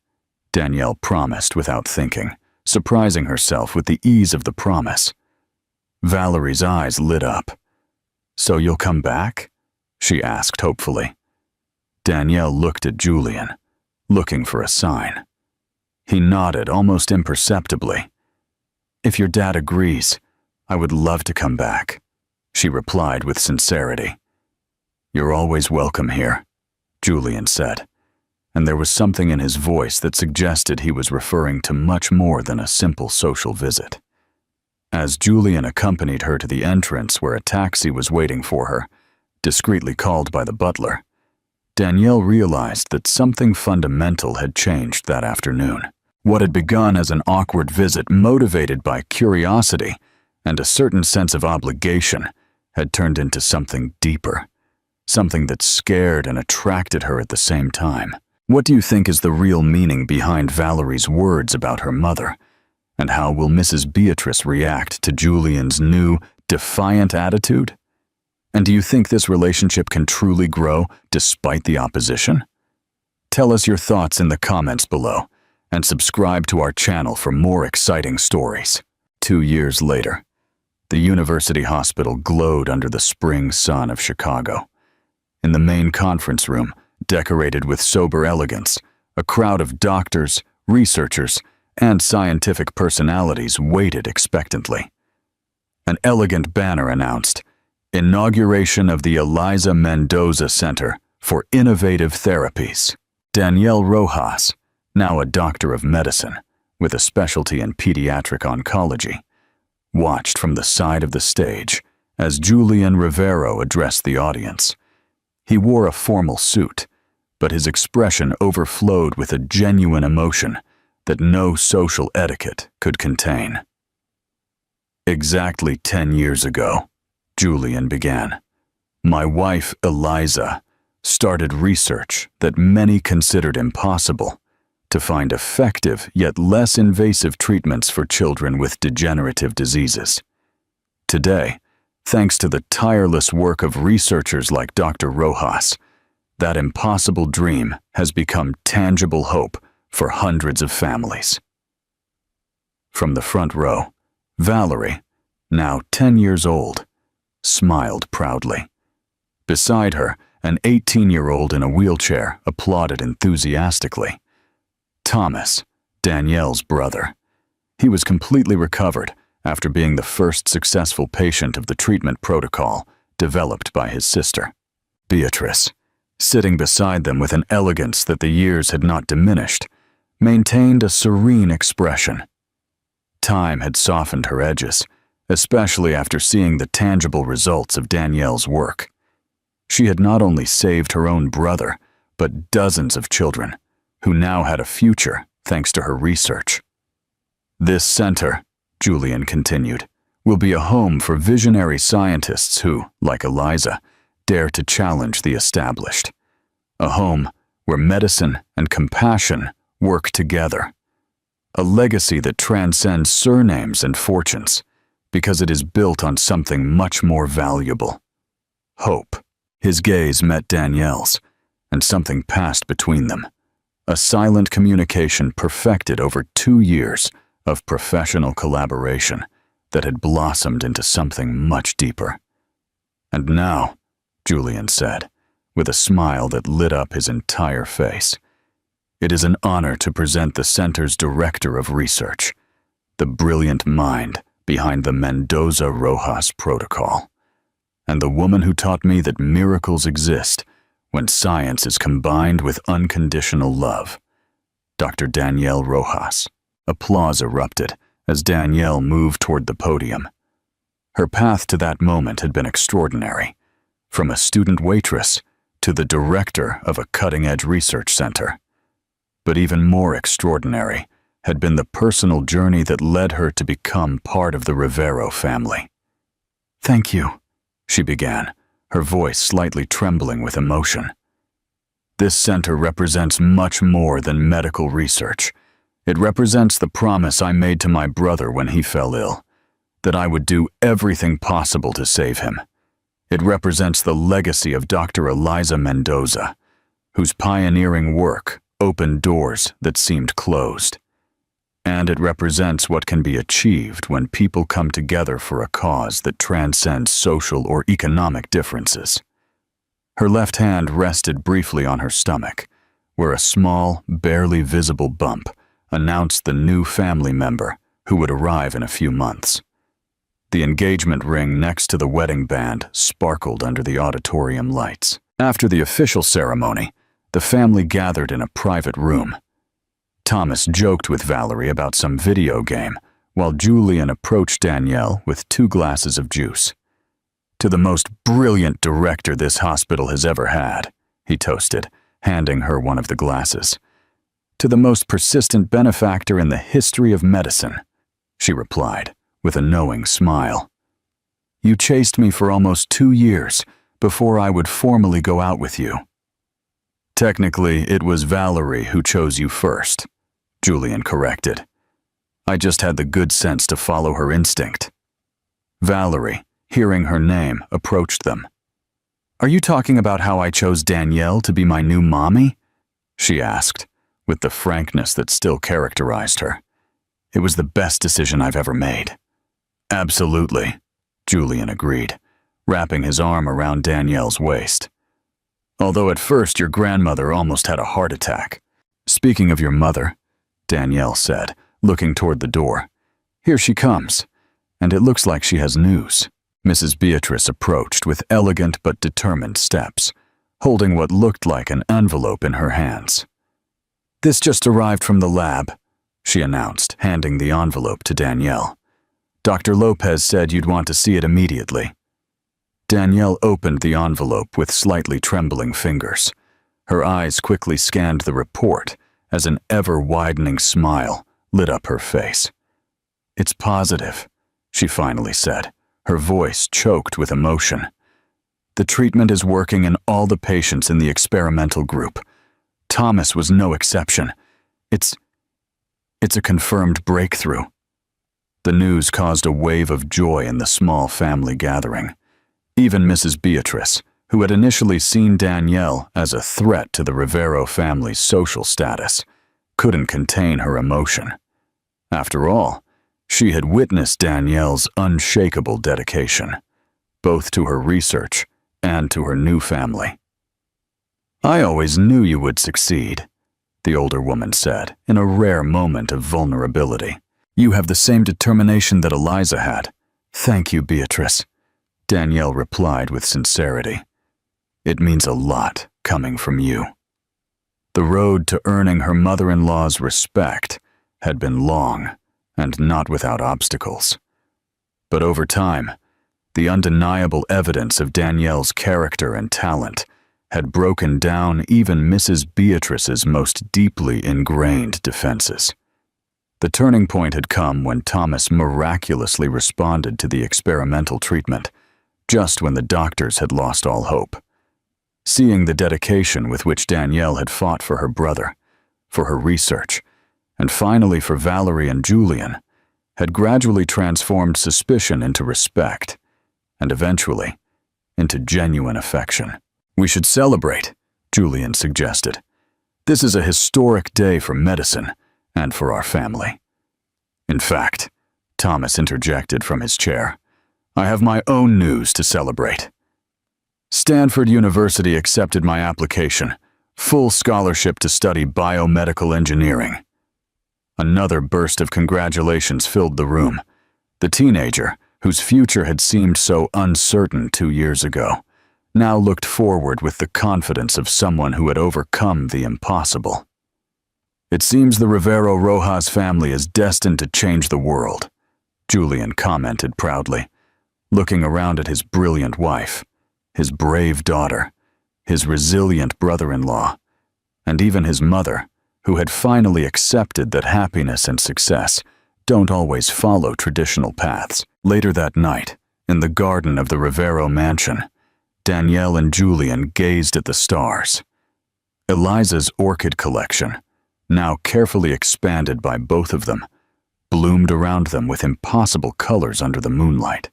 Danielle promised without thinking, surprising herself with the ease of the promise. Valerie's eyes lit up. So you'll come back? She asked hopefully. Danielle looked at Julian, looking for a sign. He nodded almost imperceptibly. If your dad agrees, I would love to come back, she replied with sincerity. You're always welcome here, Julian said, and there was something in his voice that suggested he was referring to much more than a simple social visit. As Julian accompanied her to the entrance where a taxi was waiting for her, discreetly called by the butler, Danielle realized that something fundamental had changed that afternoon. What had begun as an awkward visit motivated by curiosity and a certain sense of obligation had turned into something deeper, something that scared and attracted her at the same time. What do you think is the real meaning behind Valerie's words about her mother? And how will Mrs. Beatrice react to Julian's new, defiant attitude? And do you think this relationship can truly grow despite the opposition? Tell us your thoughts in the comments below, and subscribe to our channel for more exciting stories. 2 years later, the university hospital glowed under the spring sun of Chicago. In the main conference room, decorated with sober elegance, a crowd of doctors, researchers, and scientific personalities waited expectantly. An elegant banner announced, Inauguration of the Eliza Mendoza Center for Innovative Therapies. Danielle Rojas, now a doctor of medicine with a specialty in pediatric oncology, watched from the side of the stage as Julian Rivero addressed the audience. He wore a formal suit, but his expression overflowed with a genuine emotion that no social etiquette could contain. Exactly 10 years ago, Julian began, my wife, Eliza, started research that many considered impossible to find effective yet less invasive treatments for children with degenerative diseases. Today, thanks to the tireless work of researchers like Dr. Rojas, that impossible dream has become tangible hope for hundreds of families. From the front row, Valerie, now 10 years old, smiled proudly. Beside her, an 18-year-old in a wheelchair applauded enthusiastically. Thomas, Danielle's brother. He was completely recovered after being the first successful patient of the treatment protocol developed by his sister. Beatrice, sitting beside them with an elegance that the years had not diminished, maintained a serene expression. Time had softened her edges, especially after seeing the tangible results of Danielle's work. She had not only saved her own brother, but dozens of children, who now had a future thanks to her research. This center, Julian continued, will be a home for visionary scientists who, like Eliza, dare to challenge the established. A home where medicine and compassion work together. A legacy that transcends surnames and fortunes, because it is built on something much more valuable: hope. His gaze met Danielle's, and something passed between them. A silent communication perfected over 2 years of professional collaboration that had blossomed into something much deeper. "And now," Julian said, with a smile that lit up his entire face, "it is an honor to present the center's director of research, the brilliant mind behind the Mendoza-Rojas protocol, and the woman who taught me that miracles exist when science is combined with unconditional love, Dr. Danielle Rojas." Applause erupted as Danielle moved toward the podium. Her path to that moment had been extraordinary, from a student waitress to the director of a cutting-edge research center. But even more extraordinary had been the personal journey that led her to become part of the Rivero family. "Thank you," she began, her voice slightly trembling with emotion. "This center represents much more than medical research. It represents the promise I made to my brother when he fell ill, that I would do everything possible to save him. It represents the legacy of Dr. Eliza Mendoza, whose pioneering work opened doors that seemed closed. And it represents what can be achieved when people come together for a cause that transcends social or economic differences." Her left hand rested briefly on her stomach, where a small, barely visible bump announced the new family member who would arrive in a few months. The engagement ring next to the wedding band sparkled under the auditorium lights. After the official ceremony, the family gathered in a private room. Thomas joked with Valerie about some video game, while Julian approached Danielle with 2 glasses of juice. "To the most brilliant director this hospital has ever had," he toasted, handing her one of the glasses. "To the most persistent benefactor in the history of medicine," she replied, with a knowing smile. "You chased me for almost 2 years before I would formally go out with you." "Technically, it was Valerie who chose you first," Julian corrected. "I just had the good sense to follow her instinct." Valerie, hearing her name, approached them. "Are you talking about how I chose Danielle to be my new mommy?" she asked, with the frankness that still characterized her. "It was the best decision I've ever made." "Absolutely," Julian agreed, wrapping his arm around Danielle's waist. "Although at first your grandmother almost had a heart attack." "Speaking of your mother," Danielle said, looking toward the door, "here she comes, and it looks like she has news." Mrs. Beatrice approached with elegant but determined steps, holding what looked like an envelope in her hands. "This just arrived from the lab," she announced, handing the envelope to Danielle. "Dr. Lopez said you'd want to see it immediately." Danielle opened the envelope with slightly trembling fingers. Her eyes quickly scanned the report as an ever-widening smile lit up her face. "It's positive," she finally said, her voice choked with emotion. "The treatment is working in all the patients in the experimental group. Thomas was no exception. It's a confirmed breakthrough." The news caused a wave of joy in the small family gathering. Even Mrs. Beatrice, who had initially seen Danielle as a threat to the Rivero family's social status, couldn't contain her emotion. After all, she had witnessed Danielle's unshakable dedication, both to her research and to her new family. "I always knew you would succeed," the older woman said in a rare moment of vulnerability. You have the same determination that Eliza had. Thank you, Beatrice, Danielle replied with sincerity. It means a lot coming from you. The road to earning her mother-in-law's respect had been long and not without obstacles. But over time, the undeniable evidence of Danielle's character and talent had broken down even Mrs. Beatrice's most deeply ingrained defenses. The turning point had come when Thomas miraculously responded to the experimental treatment, just when the doctors had lost all hope. Seeing the dedication with which Danielle had fought for her brother, for her research, and finally for Valerie and Julian, had gradually transformed suspicion into respect, and eventually into genuine affection. We should celebrate, Julian suggested. This is a historic day for medicine and for our family. In fact, Thomas interjected from his chair, I have my own news to celebrate. Stanford University accepted my application, full scholarship to study biomedical engineering. Another burst of congratulations filled the room. The teenager, whose future had seemed so uncertain 2 years ago, now looked forward with the confidence of someone who had overcome the impossible. It seems the Rivero Rojas family is destined to change the world, Julian commented proudly, looking around at his brilliant wife, his brave daughter, his resilient brother-in-law, and even his mother, who had finally accepted that happiness and success don't always follow traditional paths. Later that night, in the garden of the Rivero mansion, Danielle and Julian gazed at the stars. Eliza's orchid collection, now carefully expanded by both of them, bloomed around them with impossible colors under the moonlight.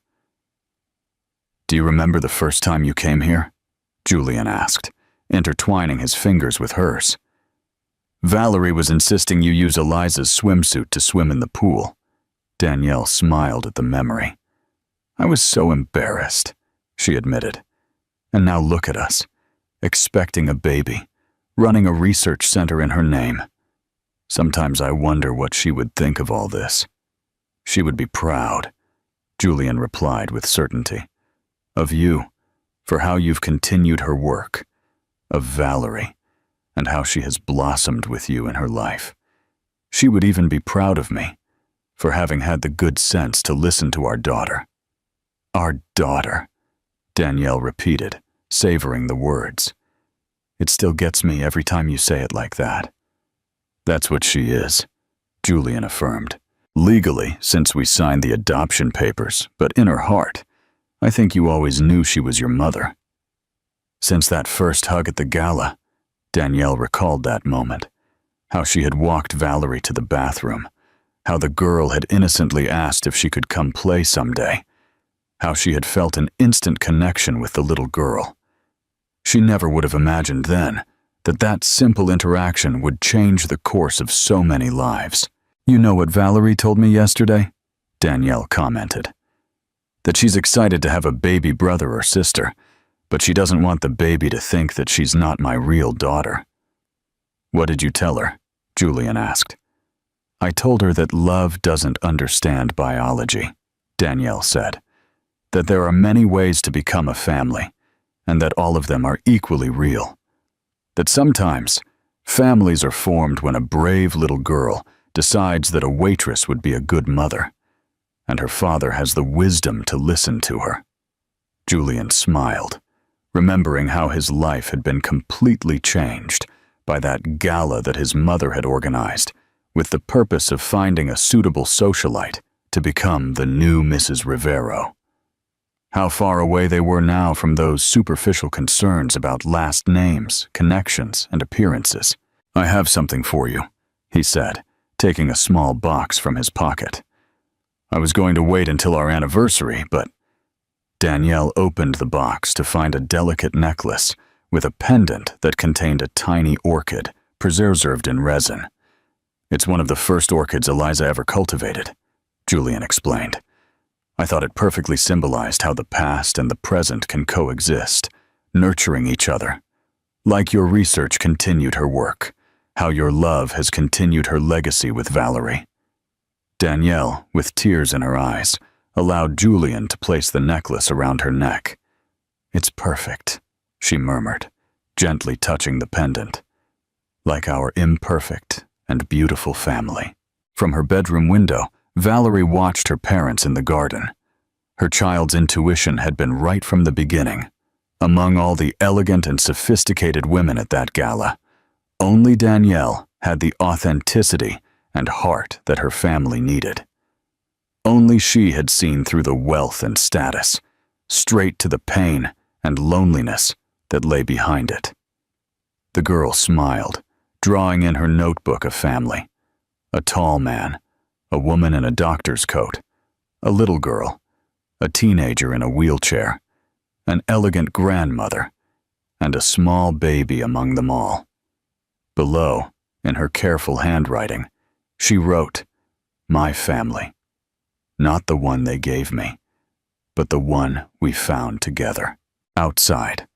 Do you remember the first time you came here? Julian asked, intertwining his fingers with hers. Valerie was insisting you use Eliza's swimsuit to swim in the pool. Danielle smiled at the memory. I was so embarrassed, she admitted. And now look at us, expecting a baby, running a research center in her name. Sometimes I wonder what she would think of all this. She would be proud, Julian replied with certainty. Of you, for how you've continued her work. Of Valerie, and how she has blossomed with you in her life. She would even be proud of me, for having had the good sense to listen to our daughter. Our daughter, Danielle repeated, savoring the words. It still gets me every time you say it like that. That's what she is, Julian affirmed. Legally, since we signed the adoption papers, but in her heart, I think you always knew she was your mother. Since that first hug at the gala, Danielle recalled that moment, how she had walked Valerie to the bathroom, how the girl had innocently asked if she could come play someday, how she had felt an instant connection with the little girl. She never would have imagined then that that simple interaction would change the course of so many lives. You know what Valerie told me yesterday? Danielle commented. That she's excited to have a baby brother or sister, but she doesn't want the baby to think that she's not my real daughter. What did you tell her? Julian asked. I told her that love doesn't understand biology, Danielle said. That there are many ways to become a family, and that all of them are equally real. That sometimes, families are formed when a brave little girl decides that a waitress would be a good mother, and her father has the wisdom to listen to her. Julian smiled, remembering how his life had been completely changed by that gala that his mother had organized, with the purpose of finding a suitable socialite to become the new Mrs. Rivero. How far away they were now from those superficial concerns about last names, connections, and appearances. I have something for you, he said, taking a small box from his pocket. I was going to wait until our anniversary, but Danielle opened the box to find a delicate necklace with a pendant that contained a tiny orchid preserved in resin. It's one of the first orchids Eliza ever cultivated, Julian explained. I thought it perfectly symbolized how the past and the present can coexist, nurturing each other. Like your research continued her work, how your love has continued her legacy with Valerie. Danielle, with tears in her eyes, allowed Julian to place the necklace around her neck. "It's perfect," she murmured, gently touching the pendant. "Like our imperfect and beautiful family." From her bedroom window, Valerie watched her parents in the garden. Her child's intuition had been right from the beginning. Among all the elegant and sophisticated women at that gala, only Danielle had the authenticity and heart that her family needed. Only she had seen through the wealth and status, straight to the pain and loneliness that lay behind it. The girl smiled, drawing in her notebook of family. A tall man, a woman in a doctor's coat, a little girl, a teenager in a wheelchair, an elegant grandmother, and a small baby among them all. Below, in her careful handwriting, she wrote, "My family. Not the one they gave me, but the one we found together." Outside,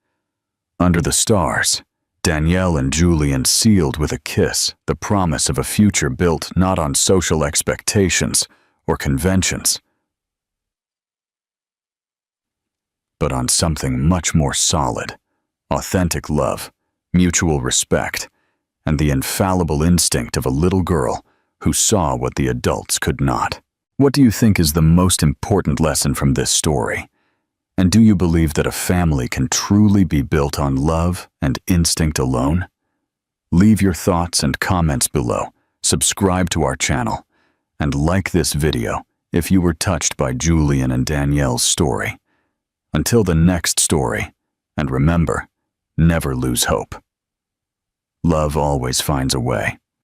under the stars, Danielle and Julian sealed with a kiss the promise of a future built not on social expectations or conventions, but on something much more solid: authentic love, mutual respect, and the infallible instinct of a little girl who saw what the adults could not. What do you think is the most important lesson from this story? And do you believe that a family can truly be built on love and instinct alone? Leave your thoughts and comments below, subscribe to our channel, and like this video if you were touched by Julian and Danielle's story. Until the next story, and remember, never lose hope. Love always finds a way.